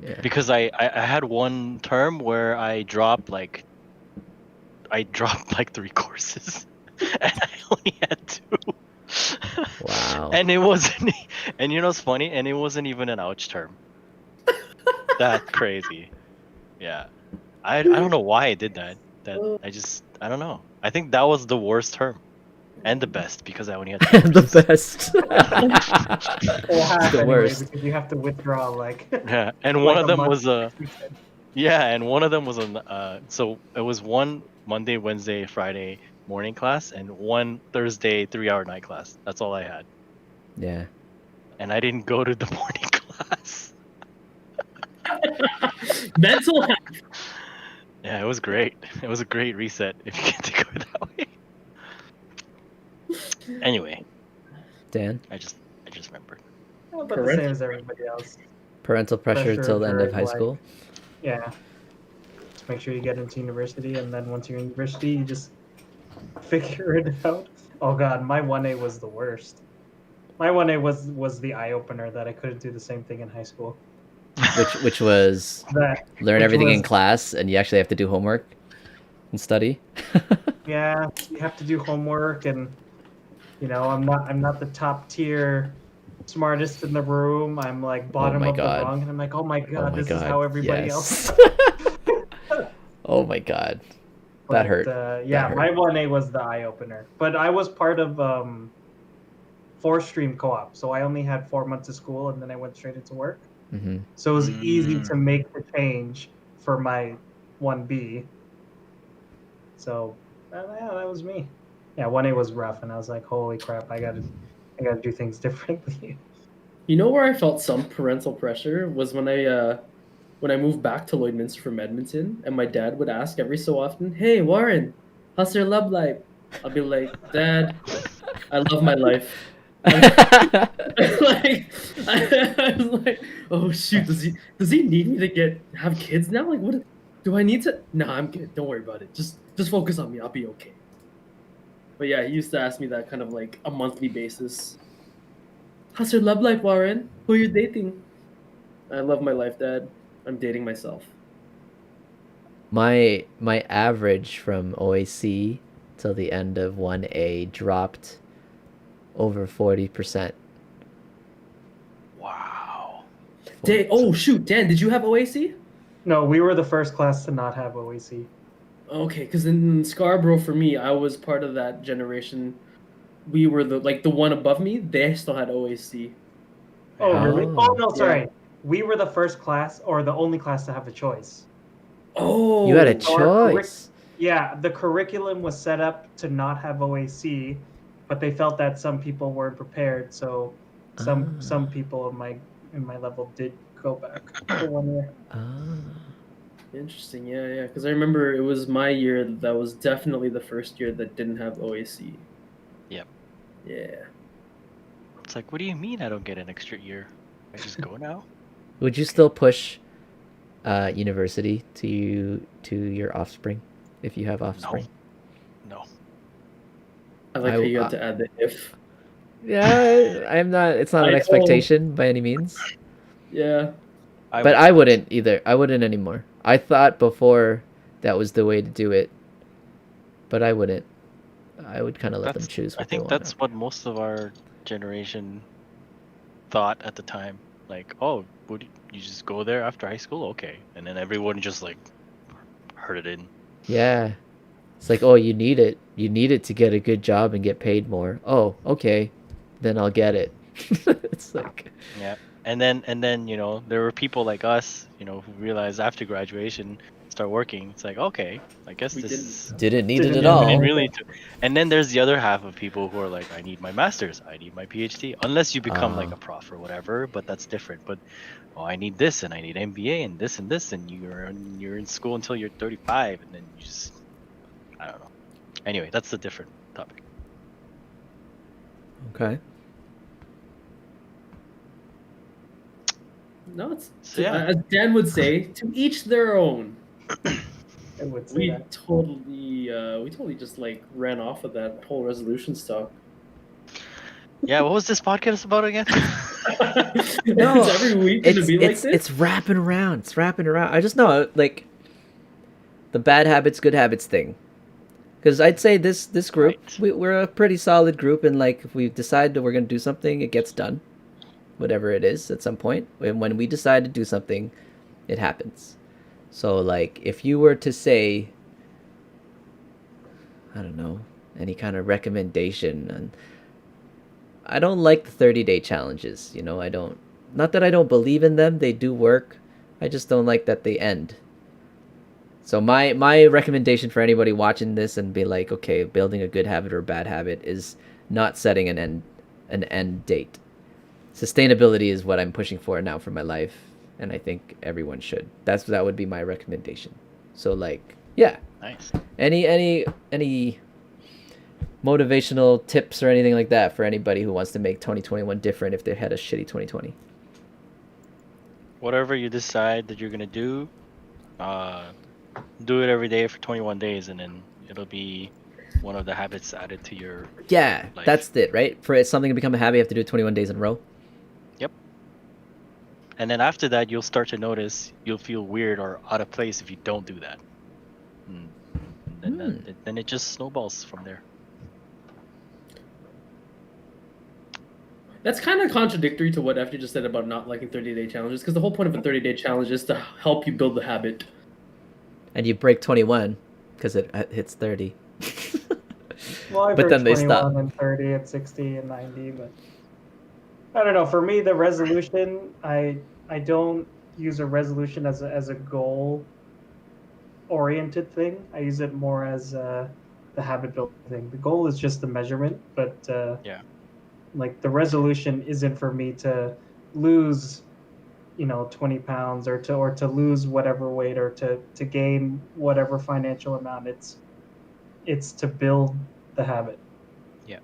Yeah. Because I had one term where I dropped like 3 courses, and I only had 2. Wow. And it wasn't, and you know what's funny? And it wasn't even an ouch term. That's crazy. Yeah, I don't know why I did that. I don't know. I think that was the worst term, and the best because I only had 2 The courses. best. Full half It's the anyway, worst. because you have to withdraw like. Yeah, and like one of a them month. was a yeah, and one of them was an so it was one Monday, Wednesday, Friday morning class, and one Thursday 3-hour night class. That's all I had, Yeah. and I didn't go to the morning class. Mental health. Yeah, it was great. It was a great reset if you get to go that way. Anyway, Dan, I just remembered. About the Correct. same as everybody else. parental pressure till the end of during, high school. Yeah. Just make sure you get into university, and then once you're in university, you just figure it out. Oh god, my 1A was the worst. My 1A was the eye opener that I couldn't do the same thing in high school. Which was That learn which everything in was- class, and you actually have to do homework and study. Yeah, you have to do homework, and you know, I'm not the top tier smartest in the room. I'm like bottom my of God. the rung, and I'm like, oh my god, my this God, is how everybody yes. else. Oh my god. But, That hurt. Yeah, That my hurt. 1A was the eye opener. But I was part of 4-stream co-op, so I only had 4 months of school, and then I went straight into work. Mm-hmm. So it was easy to make the change for my 1B. So yeah, that was me. Yeah, 1A was rough, and I was like, holy crap, I gotta do things differently. You know where I felt some parental pressure was when I moved back to Lloydminster from Edmonton, and my dad would ask every so often, "Hey Warren, how's your love life?" I'll be like, "Dad, I love my life." Like I was like, "Oh shoot, does he need me to have kids now? Like, what do I need to?" Nah, I'm good. Don't worry about it. Just focus on me. I'll be okay. But yeah, he used to ask me that kind of like a monthly basis. How's your love life, Warren? Who are you dating? I love my life, Dad. I'm dating myself. My average from OAC till the end of 1A dropped over 40%. Wow. Dan, oh shoot, Dan, did you have OAC? No, we were the first class to not have OAC. Okay, because in Scarborough, for me, I was part of that generation. We were the one above me. They still had OAC. Oh, really? Oh. Oh, no, sorry. Yeah. We were the first class, or the only class to have a choice. Oh, You had a Our choice. Yeah, the curriculum was set up to not have OAC, but they felt that some people weren't prepared, so some people in my level did go back for 1 year. Interesting. Yeah. Because I remember it was my year that was definitely the first year that didn't have OAC. Yep. Yeah. It's like, what do you mean I don't get an extra year? I just go now? Would you still push university to your offspring if you have offspring? No. I like I- how you had to add the if. Yeah, I'm not. It's not I an know. expectation by any means. Yeah. But I wouldn't either. I wouldn't anymore. I thought before that was the way to do it, but I wouldn't. I would kind of let them That's choose I what they think want. that's what most of our generation thought at the time. Like, oh, would you just go there after high school? Okay, and then everyone just like heard it in. Yeah. It's like, oh, you need it. You need it to get a good job and get paid more. Oh, okay. Then I'll get it. It's like, Yeah. And then there were people like us, who realized after graduation, start working. It's like, okay, I guess We this didn't. is didn't need it Didn't at need we didn't all. really to. And then there's the other half of people who are like, I need my master's, I need my PhD. Unless you become like Ah. a prof or whatever, but that's different. But oh, I need this and I need MBA and this, and you're in school until you're 35, and then you just I don't know. Anyway, that's a different topic. Okay. No, it's So yeah. as Dan would say, to each their own. I would say We that. totally just like ran off of that whole resolution stuff. Yeah, what was this podcast about again? Is every week gonna be like this? It's wrapping around. It's wrapping around. I just know like the bad habits, good habits thing. Because I'd say this group, Right. we're a pretty solid group, and like if we decide that we're gonna do something, it gets done, whatever it is at some point. And when we decide to do something, it happens. So like if you were to say, I don't know, any kind of recommendation, and I don't like the 30-day challenges. I don't. Not that I don't believe in them; they do work. I just don't like that they end. So my recommendation for anybody watching this and be like, okay, building a good habit or a bad habit is not setting an end date. Sustainability is what I'm pushing for now for my life, and I think everyone should. That would be my recommendation. So like, yeah. Nice. Any motivational tips or anything like that for anybody who wants to make 2021 different if they had a shitty 2020? Whatever you decide that you're gonna do it every day for 21 days, and then it'll be one of the habits added to your Yeah, life. that's it, right? For something to become a habit, you have to do it 21 days in a row. Yep. And then after that, you'll start to notice you'll feel weird or out of place if you don't do that. And then it just snowballs from there. That's kind of contradictory to what FJ just said about not liking 30-day challenges, because the whole point of a 30-day challenge is to help you build the habit. And you break 21 because it hits 30. Well, I've But heard then they stop. 21 and 30 and 60 and 90, but I don't know. For me, the resolution, I don't use a resolution as a goal oriented thing. I use it more as the habit building thing. The goal is just the measurement, but Yeah. like the resolution isn't for me to lose 20 pounds or to lose whatever weight or to gain whatever financial amount. It's to build the habit. Yeah.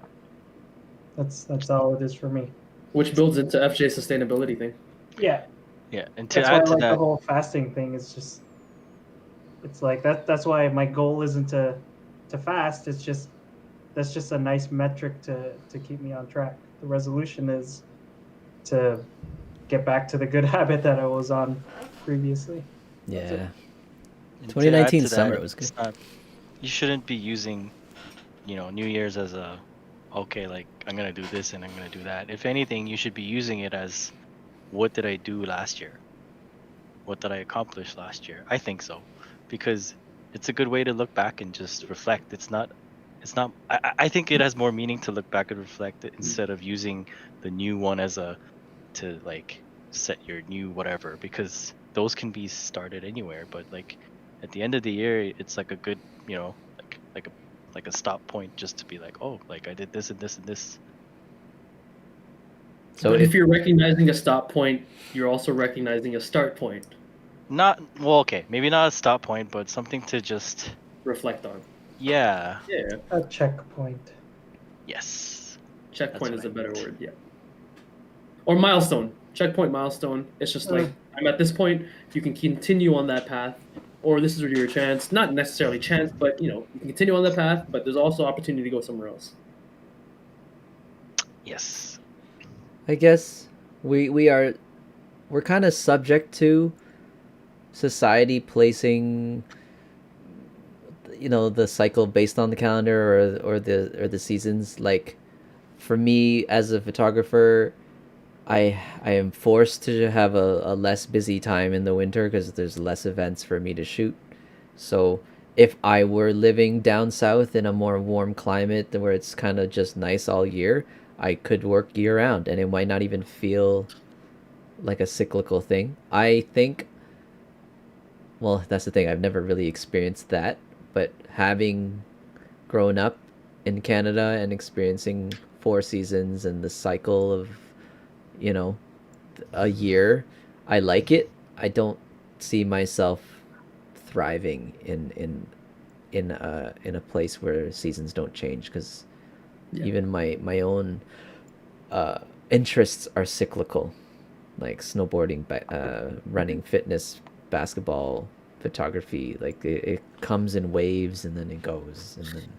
That's all it is for me. Which builds into FJ's sustainability thing. Yeah, Yeah. And to that's why I add to like the that, whole fasting thing. It's like that's why my goal isn't to fast. That's just a nice metric to keep me on track. The resolution is to get back to the good habit that I was on previously. That's it. Yeah. and to 2019 add to summer that, was good. it's not, you shouldn't be using, New Year's as a, okay, like I'm gonna do this and I'm gonna do that. If anything, you should be using it as, what did I do last year? What did I accomplish last year? I think so, because it's a good way to look back and just reflect. It's not. I think it has more meaning to look back and reflect instead of using the new one to like set your new whatever, because those can be started anywhere. But like at the end of the year, it's like a good, like a stop point, just to be like, oh, like I did this and this and this. So But if you're recognizing a stop point, you're also recognizing a start point. Not well, okay, maybe not a stop point, but something to just, Reflect on. yeah, Yeah. A checkpoint. yes. Checkpoint That's is a what I better word, yeah. Or milestone. Checkpoint, milestone. It's just like, I'm at this point, you can continue on that path, or this is your chance. Not necessarily chance, but you can continue on that path, but there's also opportunity to go somewhere else. Yes. I guess we're kind of subject to society placing the cycle based on the calendar or the seasons. Like for me as a photographer, I am forced to have a less busy time in the winter because there's less events for me to shoot. So if I were living down south in a more warm climate where it's kind of just nice all year, I could work year round and it might not even feel like a cyclical thing. I think, well, that's the thing. I've never really experienced that, but having grown up in Canada and experiencing 4 seasons and the cycle of, you know, a year, I like it. I don't see myself thriving in a place where seasons don't change because Yeah. even my own interests are cyclical, like snowboarding, running, fitness, basketball, photography. Like it comes in waves and then it goes, and then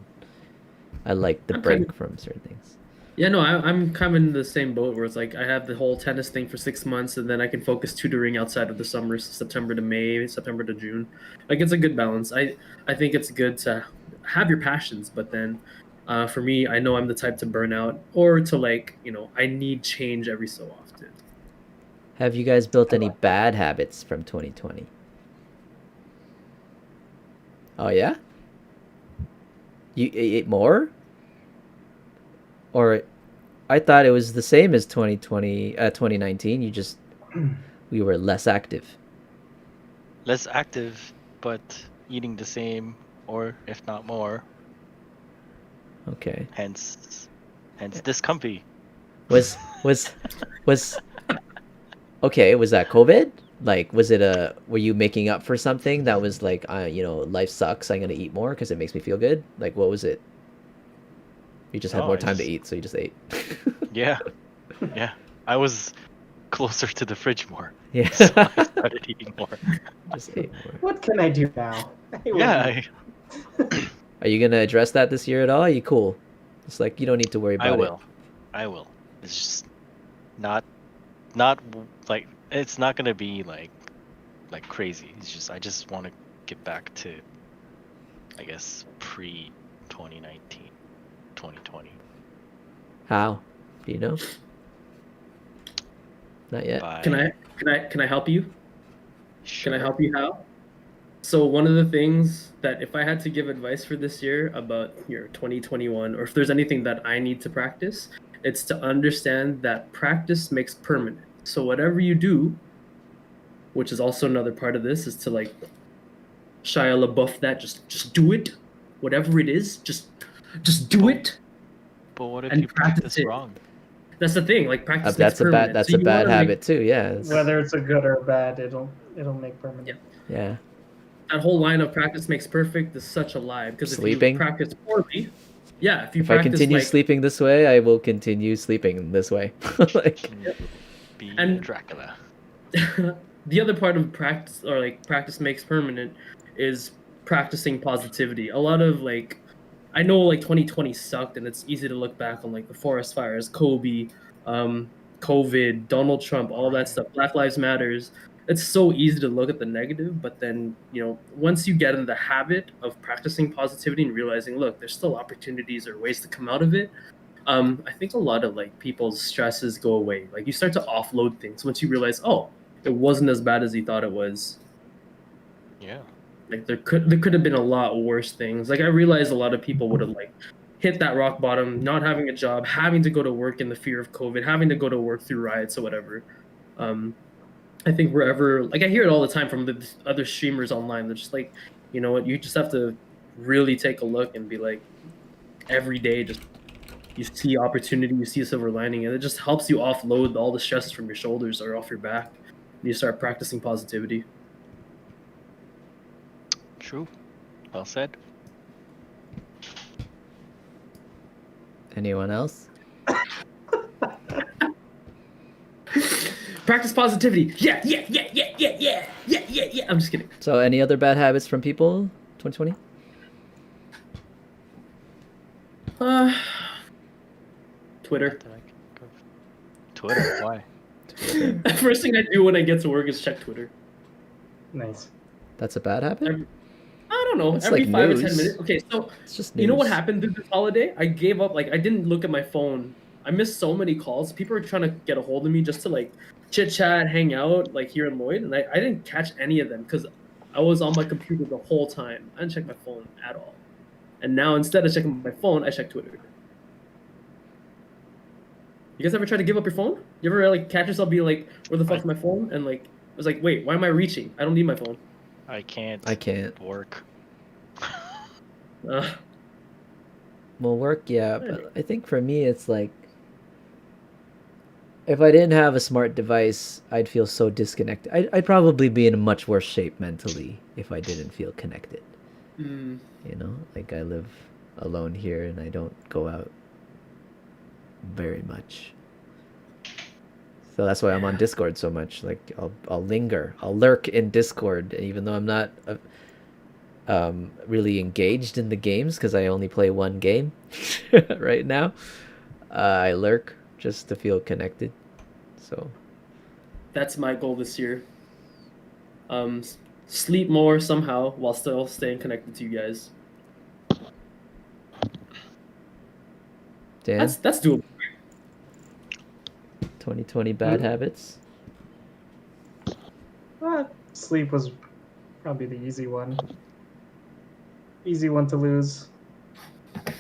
I like the I'm kind break of- from certain things. Yeah, no, I'm kind of in the same boat where it's like I have the whole tennis thing for 6 months, and then I can focus tutoring outside of the summer, September to May, September to June. Like it's a good balance. I think it's good to have your passions, but then for me, I know I'm the type to burn out or to I need change every so often. Have you guys built any bad habits from 2020? Oh yeah? You ate more? Or I thought it was the same as 2019. We were less active. Less active, but eating the same, or if not more. Okay. Hence this comfy. Was okay, was that COVID? Like, were you making up for something that was like, life sucks, I'm gonna eat more because it makes me feel good? Like, what was it? You just had No, more I time to just- eat, so you just ate. Yeah, yeah. I was closer to the fridge more, Yeah. so I started eating more. Just ate more. What can I do now? Yeah, Are you gonna address that this year at all? Are you cool? It's like you don't need to worry about I it. will. I will. It's just not like it's not gonna be like crazy. It's just I just want to get back to, I guess, pre 2019, 2020. How? Do you know? Not yet. By, Can I help you? Sure. Can I help you how? So one of the things that if I had to give advice for this year about your 2021, or if there's anything that I need to practice, it's to understand that practice makes permanent. So whatever you do, which is also another part of this, is to like Shia LaBeouf that just do it, whatever it is, just do it. But what if and you practice practice it. wrong? That's the thing. Like practice makes That's a permanent. bad. That's So a you bad wanna, like, habit too. Yeah. Whether it's a good or bad, it'll make permanent. Yeah. Yeah. that whole line of practice makes perfect is such a lie because if Sleeping? you practice poorly, yeah, if you If I practice continue like sleeping this way, I will continue sleeping this way. Like, Be And- Dracula. the other part of practice or like practice makes permanent is practicing positivity. A lot of like I know like 2020 sucked and it's easy to look back on like the forest fires, Kobe, COVID, Donald Trump, all that stuff, Black Lives Matters. It's so easy to look at the negative, but then, once you get in the habit of practicing positivity and realizing, look, there's still opportunities or ways to come out of it, I think a lot of like people's stresses go away. Like you start to offload things once you realize, oh, it wasn't as bad as you thought it was. Yeah. Like there could have been a lot worse things. Like I realized a lot of people would have like hit that rock bottom, not having a job, having to go to work in the fear of COVID, having to go to work through riots or whatever. I think wherever, like I hear it all the time from the other streamers online. They're just like, you know what, you just have to really take a look and be like, every day, just you see opportunity, you see a silver lining, and it just helps you offload all the stress from your shoulders or off your back. And you start practicing positivity. True. Well said. anyone else? Practice positivity. Yeah. I'm just kidding. So, any other bad habits from people? 2020. Twitter. Twitter. Why? First thing I do when I get to work is check Twitter. Nice. That's a bad habit. I don't know. It's Every like 5 or 10 news. minutes. Okay, so It's just you know what news. happened through this holiday? I gave up. Like I didn't look at my phone. I missed so many calls. People were trying to get a hold of me just to like chit chat, hang out, like here in Lloyd, and I didn't catch any of them because I was on my computer the whole time. I didn't check my phone at all. And now instead of checking my phone, I check Twitter. You guys ever try to give up your phone? You ever like catch yourself being like, "Where the fuck's my phone?" And like, I was like, "Wait, why am I reaching? I don't need my phone." I can't. I can't. Work. Uh, Well, work, yeah, but I think for me, it's like if I didn't have a smart device, I'd feel so disconnected. I'd probably be in a much worse shape mentally if I didn't feel connected. mm, You know, like I live alone here and I don't go out very much. So that's why I'm on Discord so much. Like I'll linger, I'll lurk in Discord, even though I'm not really engaged in the games because I only play one game right now. I lurk just to feel connected. So that's my goal this year. Sleep more somehow while still staying connected to you guys. Dan, That's doable. 2020 bad habits. Sleep was probably the easy one. Easy one to lose.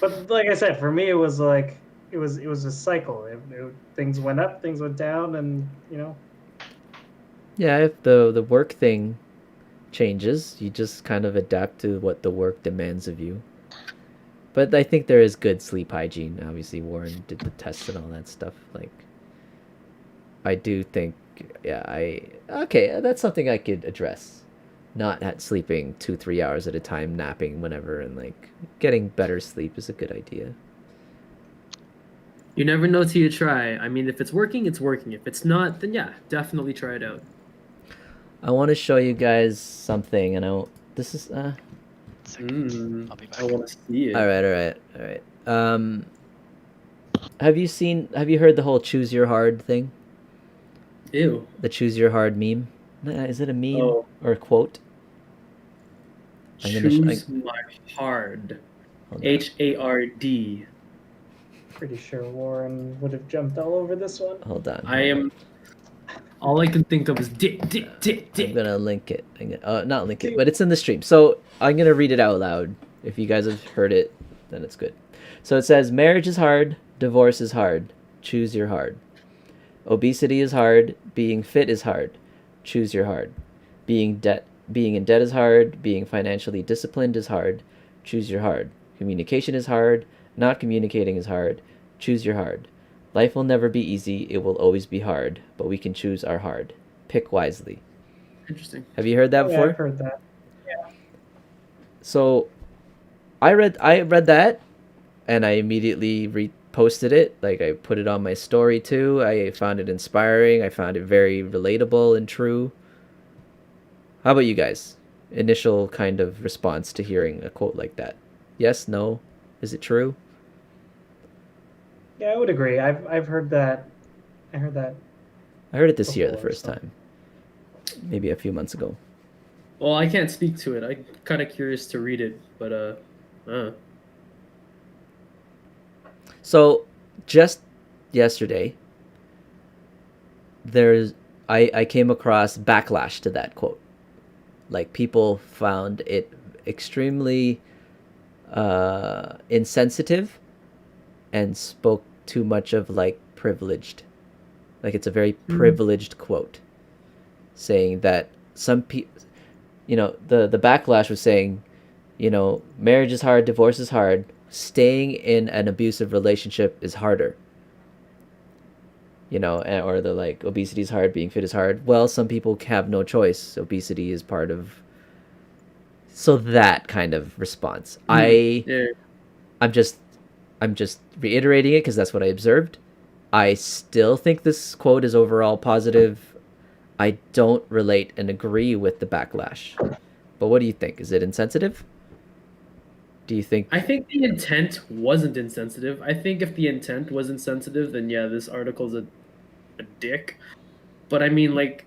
But like I said, for me, it was like it was a cycle. Things went up, things went down, and you know. Yeah, if the work thing changes, you just kind of adapt to what the work demands of you. But I think there is good sleep hygiene. Obviously, Warren did the tests and all that stuff. Like, I do think, yeah, okay, that's something I could address. Not at sleeping 2-3 hours at a time, napping whenever, and like getting better sleep is a good idea. You never know till you try. I mean, if it's working, it's working. If it's not, then yeah, definitely try it out. I want to show you guys something, and this is Second. I'll be back. I want to see it. all right. Have you heard the whole choose your hard thing? Ew. The choose your hard meme? Is it a meme Oh. or a quote? I'm gonna Choose my hard. Hold on. HARD. Pretty sure Warren would have jumped all over this one. Hold on. I am. All I can think of is dick. I'm gonna link it. Not link it, but it's in the stream. So I'm gonna read it out loud. If you guys have heard it, then it's good. So it says, marriage is hard, divorce is hard. Choose your hard. Obesity is hard, being fit is hard. Choose your hard. Being in debt is hard, being financially disciplined is hard. Choose your hard. Communication is hard, not communicating is hard. Choose your hard. Life will never be easy, it will always be hard, but we can choose our hard. Pick wisely. Interesting. Have you heard that Yeah, before? I've heard that. So I read that and I immediately reposted it. Like I put it on my story too. I found it inspiring. I found it very relatable and true. How about you guys? Initial kind of response to hearing a quote like that. Yes, no? Is it true? Yeah, I would agree. I've heard that. I heard that. I heard it this year the Before, first so. time. Maybe a few months ago. Well, I can't speak to it. I'm kind of curious to read it, but So just yesterday, I came across backlash to that quote. Like people found it extremely insensitive and spoke too much of like privileged. Like it's a very privileged quote, saying that some people, the backlash was saying, marriage is hard, divorce is hard, staying in an abusive relationship is harder. Or the like obesity is hard, being fit is hard. Well, some people have no choice. Obesity is part of. So that kind of response. I'm just reiterating it because that's what I observed. I still think this quote is overall positive. I don't relate and agree with the backlash. But what do you think? Is it insensitive? Do you think? I think the intent wasn't insensitive. I think if the intent was insensitive, then yeah, this article's a dick. But I mean, like,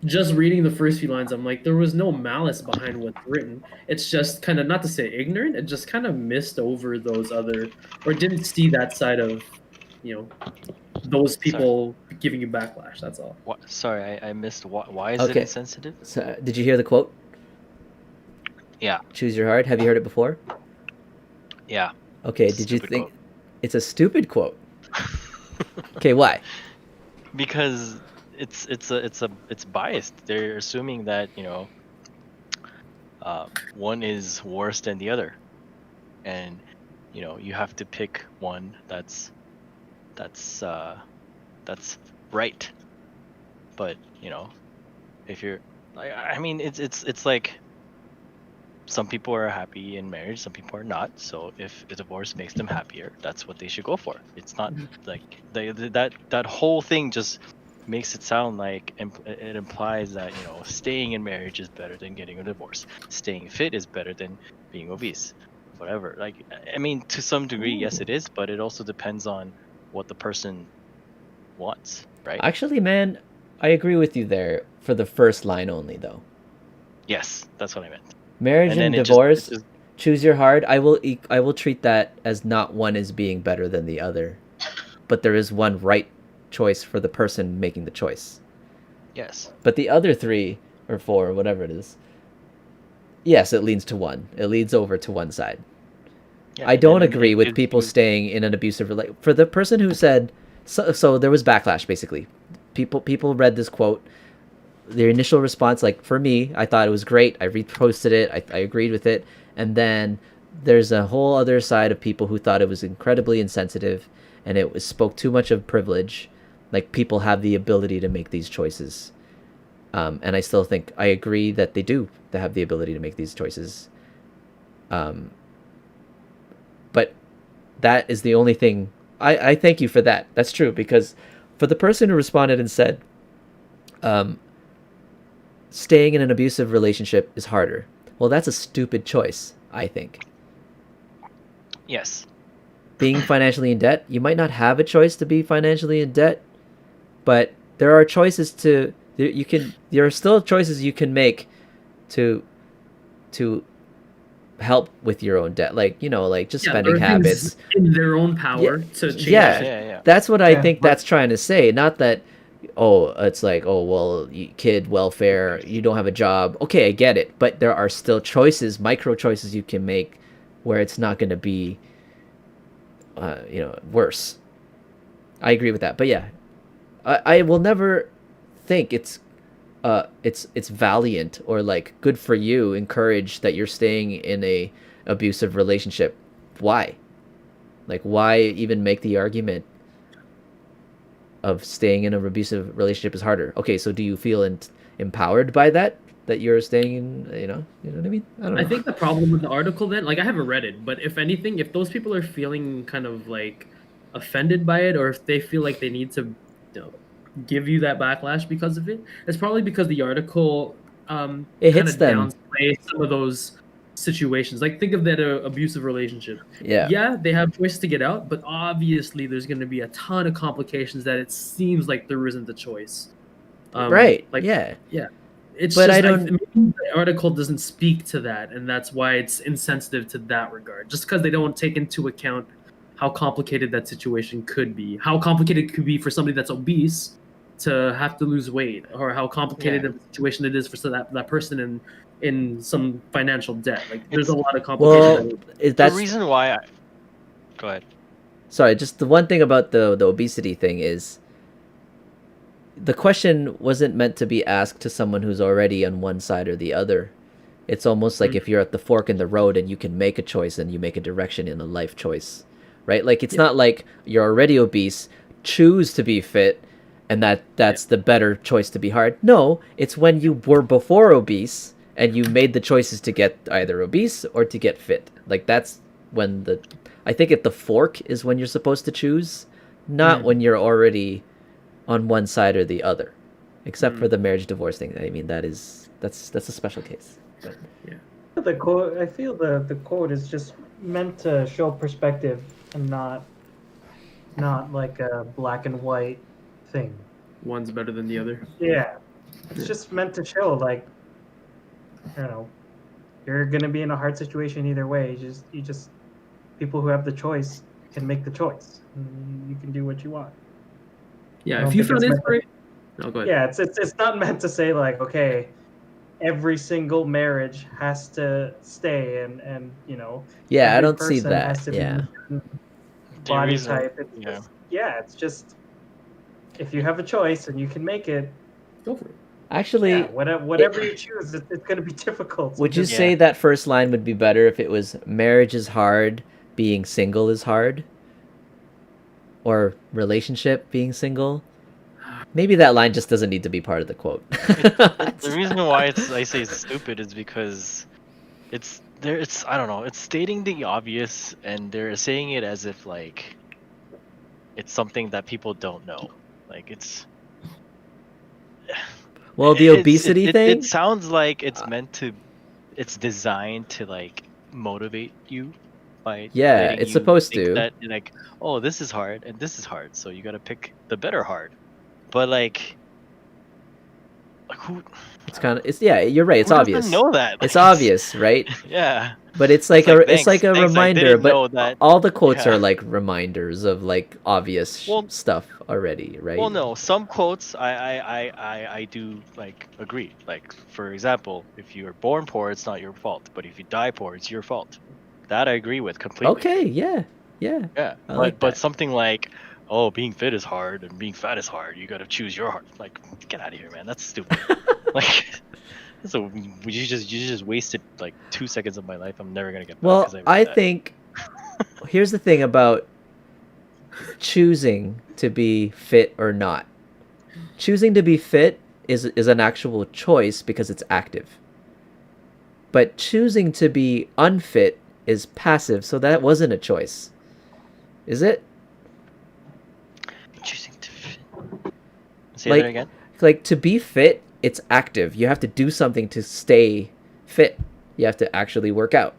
just reading the first few lines, I'm like, there was no malice behind what's written. It's just kind of, not to say ignorant, it just kind of missed over those other, or didn't see that side of, you know, those people giving you backlash. That's all. What? Sorry, I missed. Why is it Okay. insensitive? So, did you hear the quote? Yeah. Choose your heart. Have you heard it before? Yeah. Okay. Did you Stupid think quote. it's a stupid quote? Okay, why? Because it's biased. They're assuming that one is worse than the other, and you have to pick one that's right. But if you're I mean, it's like some people are happy in marriage, some people are not. So if a divorce makes them happier, that's what they should go for. It's not like that whole thing just makes it sound like it implies that staying in marriage is better than getting a divorce. Staying fit is better than being obese. Whatever. Like, I mean, to some degree, yes, it is, but it also depends on what the person wants, right? Actually, man, I agree with you there for the first line only, though. Yes, that's what I meant. Marriage And and then it divorce, just choose your heart. I will treat that as not one is being better than the other, but there is one right choice for the person making the choice. yes. But the other three or four, or whatever it is, yes, it leans to one. It leads over to one side. Yeah, I don't and then agree it with gives people you- staying in an abusive relationship. For the person who said, so there was backlash basically. People read this quote. Their initial response, like for me, I thought it was great. I reposted it. I agreed with it. And then there's a whole other side of people who thought it was incredibly insensitive, and spoke too much of privilege. Like people have the ability to make these choices. And I still think I agree that they have the ability to make these choices. But that is the only thing. I thank you for that. That's true, because for the person who responded and said, staying in an abusive relationship is harder. Well, that's a stupid choice, I think. Yes. Being financially in debt, you might not have a choice to be financially in debt, but there are choices there are still choices you can make to help with your own debt, like like just spending there are things habits. in their own power to change. Yeah, Yeah. that's what I Yeah, think but- that's trying to say. Not that, it's like, well, kid welfare, you don't have a job. Okay, I get it, but there are still choices, micro choices you can make, where it's not going to be, worse. I agree with that, but yeah, I will never think it's valiant or like good for you, encourage that you're staying in a abusive relationship. Why? Like, why even make the argument of staying in an abusive relationship is harder? Okay, so do you feel empowered by that you're staying in, you know what I mean? I don't know. I think the problem with the article then, like I haven't read it, but if anything, if those people are feeling kind of like offended by it, or if they feel like they need to give you that backlash because of it, it's probably because the article It hits them. downplays some of those situations. Like think of that abusive relationship. Yeah. They have choice to get out, but obviously there's going to be a ton of complications that it seems like there isn't a choice. Right. Like Yeah. It's But just, I don't- maybe the article doesn't speak to that, and that's why it's insensitive to that regard. Just because they don't take into account how complicated that situation could be, how complicated it could be for somebody that's obese to have to lose weight, or how complicated Yeah. of a situation it is for that person in some financial debt. Like there's It's- a lot of Well, complications. that's the reason why I go ahead. sorry. Just the one thing about the obesity thing is, the question wasn't meant to be asked to someone who's already on one side or the other. It's almost like if you're at the fork in the road and you can make a choice and you make a direction in a life choice, right? Like it's not like you're already obese, choose to be fit, and that's the better choice to be hard. No, it's when you were before obese and you made the choices to get either obese or to get fit. Like that's when I think at the fork is when you're supposed to choose, not when you're already on one side or the other, except for the marriage divorce thing. I mean, that's a special case. But The quote, I feel the quote is just meant to show perspective and not like a black and white thing. One's better than the other. Yeah, It's just meant to show, like, you know, you're gonna be in a hard situation either way. You just people who have the choice can make the choice. You can do what you want. I Yeah, don't if you think found it's meant to- inspiration. No, go ahead. Yeah, it's not meant to say like, okay, every single marriage has to stay, and Yeah, I every don't see person that. has to be Yeah. a certain The body reason- type. It's just if you have a choice and you can make it, Go for it. Actually, yeah, whatever you choose, it's going to be difficult. So would you just- say that first line would be better if it was marriage is hard, being single is hard? Or relationship being single? Maybe that line just doesn't need to be part of the quote. The reason why I say it's stupid is because it's I don't know, it's stating the obvious, and they're saying it as if like it's something that people don't know. Like it's Well, the obesity thing? It sounds like it's designed to like motivate you by Yeah, letting it's you supposed think to. that like, oh, this is hard and this is hard, so you gotta pick the better hard. But like who? It's kind of yeah, you're right. It's who obvious. doesn't know that? It's Like, obvious, right? Yeah. But it's like It's like, a thanks, I reminder. didn't know But that. all the quotes Yeah. are like reminders of like obvious Well- stuff already, right? Well, no, some quotes I do like agree. Like for example, if you were born poor, it's not your fault. But if you die poor, it's your fault. That I agree with completely. Okay, yeah, yeah. Yeah, I but like but that. something like, oh, being fit is hard and being fat is hard. You got to choose your heart. Like, get out of here, man. That's stupid. Like, so you just wasted like 2 seconds of my life. I'm never gonna get back. Well, 'cause read I that. think here's the thing about choosing to be fit or not. Choosing to be fit is an actual choice because it's active. But choosing to be unfit is passive, so that wasn't a choice. Is it? choosing to fit. Say Like- that again. Like to be fit, it's active. You have to do something to stay fit. You have to actually work out.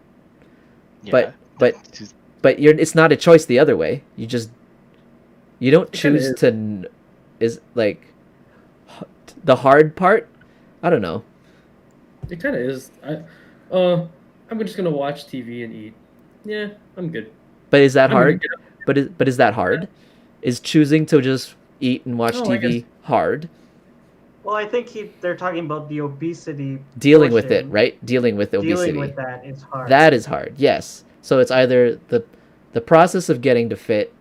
Yeah. But Choose- it's not a choice the other way. You don't It kinda choose is. to is like the hard part. I don't know. It kind of is. I'm just gonna watch TV and eat. Yeah, I'm good. But is that I'm gonna hard? get up. But is that hard? Is choosing to just eat and watch Oh, I TV hard? Well, I think they're talking about the obesity. Dealing with it, portion. right? Dealing with obesity. Dealing with that is hard. That is hard. Yes. So it's either the process of getting to fit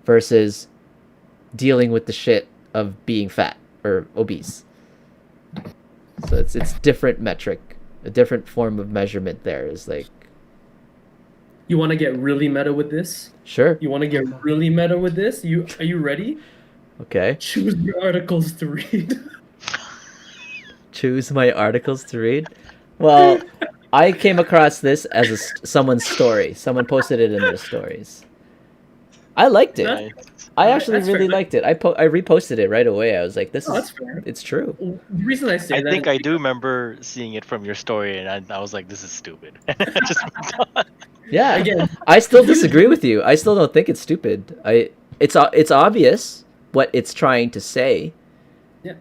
versus dealing with the shit of being fat or obese. So it's different metric, a different form of measurement. There is like You want to get really meta with this? sure, You want to get really meta with this? Are you ready? okay. Choose your articles to read. Choose my articles to read. Well, I came across this as someone's story. Someone posted it in their stories. I liked it. That's- I actually that's really fair. liked it. I reposted it right away. I was like, "This Oh, is that's fair. it's true." The reason I say I that think is I do remember seeing it from your story, and I was like, "This is stupid." I just moved on. Yeah, Again, I still disagree with you. I still don't think it's stupid. It's obvious what it's trying to say. Yeah.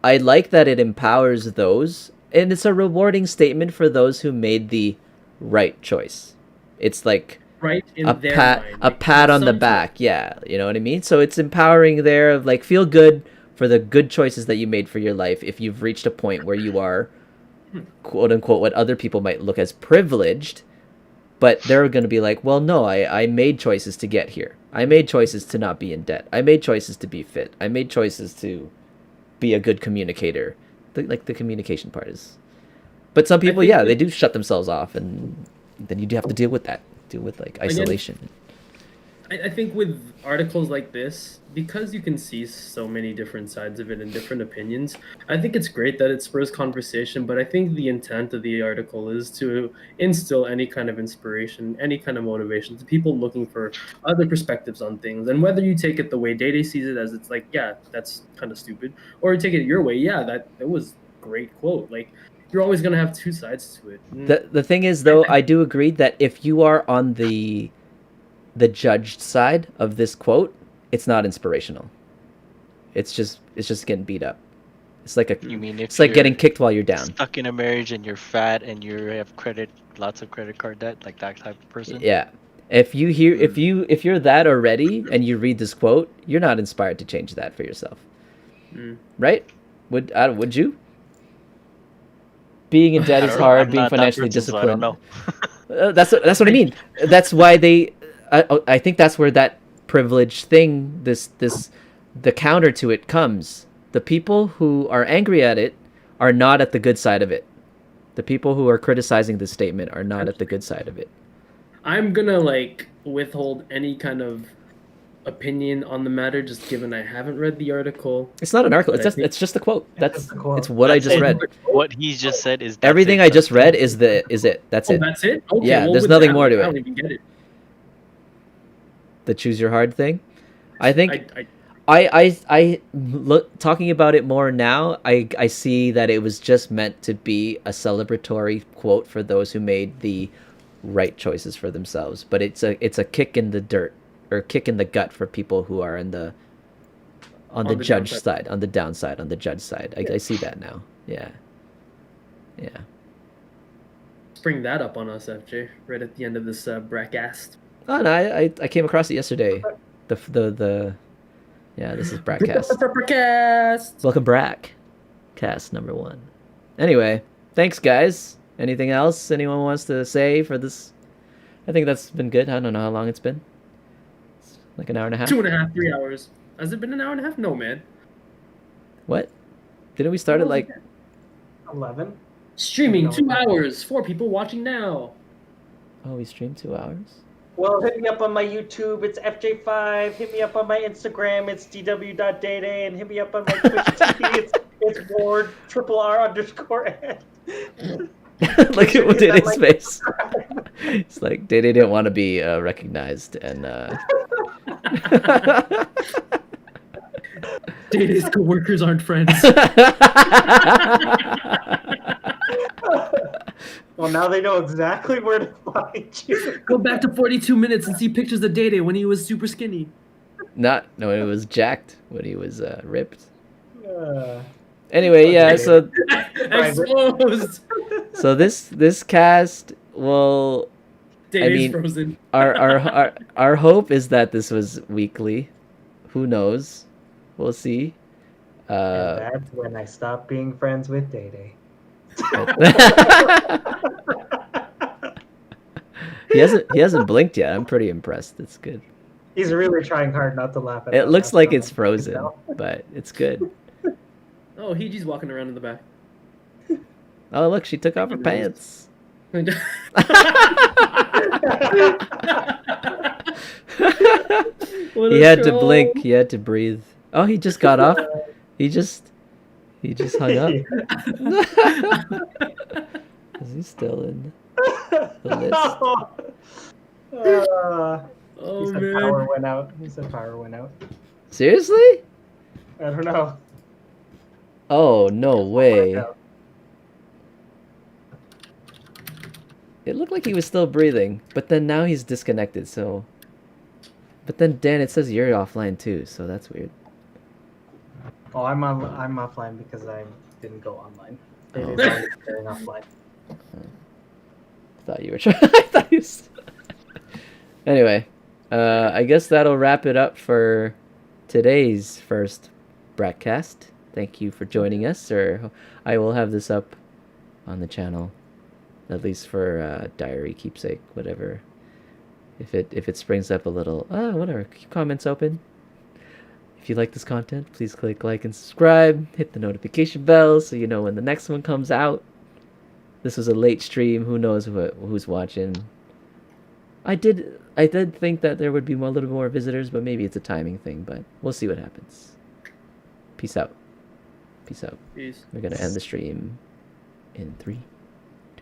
I like that it empowers those, and it's a rewarding statement for those who made the right choice. It's like right in a their pat mind. a pat on the Sometimes- back. Yeah, you know what I mean? So it's empowering there of like feel good for the good choices that you made for your life if you've reached a point where you are quote unquote what other people might look as privileged, but they're going to be like, well, no, I made choices to get here. I made choices to not be in debt. I made choices to be fit. I made choices to be a good communicator. Like the communication part is. But some people, think yeah, that- they do shut themselves off, and then you do have to deal with that. Deal with like isolation. I think with articles like this, because you can see so many different sides of it and different opinions, I think it's great that it spurs conversation, but I think the intent of the article is to instill any kind of inspiration, any kind of motivation to people looking for other perspectives on things. And whether you take it the way DayDay sees it, as it's like, yeah, that's kind of stupid, or you take it your way, yeah, that was a great quote. Like, you're always going to have two sides to it. The thing is, though, I do agree that if you are on the judged side of this quote, it's not inspirational. It's just getting beat up. It's like You mean if it's like you're getting kicked while you're down. stuck in a marriage and you're fat and you have lots of credit card debt, like that type of person? Yeah. If you hear if you're that already and you read this quote, you're not inspired to change that for yourself. Right? Would you? Being in debt I is don't know. hard. I'm Being not that financially person, so I don't disciplined. know. That's what I mean. That's why they. I think that's where that privilege thing, the counter to it comes. The people who are angry at it are not at the good side of it. The people who are criticizing this statement are not at the good side of it. I'm gonna like withhold any kind of opinion on the matter, just given I haven't read the article. It's not an article. But I think- It's just a quote. That's just a quote. it's what I That's just it. read. What he just said is Everything I just read is it. That's Oh, it. that's it. Okay, Yeah, there's with nothing that, more to I it. don't even get it. The choose your hard thing. I think I look talking about it more now. I see that it was just meant to be a celebratory quote for those who made the right choices for themselves. But it's a kick in the dirt or kick in the gut for people who are on the the judge downside. side, on the downside, on the judge side. I see that now. Yeah. bring that up on us, FJ, right at the end of this BrackCast. Oh no, I came across it yesterday. This is BrackCast. BrackCast. Welcome back. Cast number 1. Anyway, thanks guys. Anything else anyone wants to say for this? I think that's been good. I don't know how long it's been. It's like an hour and a half. 2.5, 3 hours. Has it been an hour and a half? No, man. What? Didn't we start at like 11. Streaming No. 2 hours. 4 people watching now. oh, we streamed 2 hours? Well, hit me up on my YouTube. It's FJ5. Hit me up on my Instagram. It's dw.dayday. And hit me up on my Twitch TV. It's Ward _R_. Look at what DayDay's face. It's like DayDay didn't want to be recognized and DayDay's coworkers aren't friends. Well, now they know exactly where to find you. Go back to 42 minutes and see pictures of DayDay when he was super skinny. no, it was jacked when he was ripped. Uh, Anyway, yeah, so Exposed. so this cast will DayDay's mean, frozen. our hope is that this was weekly. Who knows? We'll see. and that's when I stopped being friends with DayDay. He hasn't blinked yet. I'm pretty impressed. It's good. He's really trying hard not to laugh at It that looks last like comment. it's frozen, but it's good. Oh, Hiji's walking around in the back. Oh, look, she took off her pants. He had to blink. He had to breathe. Oh, he just got off. He just hung up. Is he still in the list? Oh He said man. power went out. He said power went out. Seriously? I don't know. Oh, no way. Out. It looked like he was still breathing, but then now he's disconnected, so... But then, Dan, it says you're offline too, so that's weird. Oh, I'm offline because I didn't go online. Oh. It is always going offline. I thought you were trying... I thought you... Anyway, I guess that'll wrap it up for today's first BrackCast. Thank you for joining us, or I will have this up on the channel, at least for diary, keepsake, whatever. If it springs up a little, whatever, keep comments open. If you like this content, please click like and subscribe. Hit the notification bell so you know when the next one comes out. This was a late stream. Who knows who's watching? I did think that there would be a little more visitors, but maybe it's a timing thing. But we'll see what happens. Peace out. Peace out. Peace. We're gonna end the stream in 3,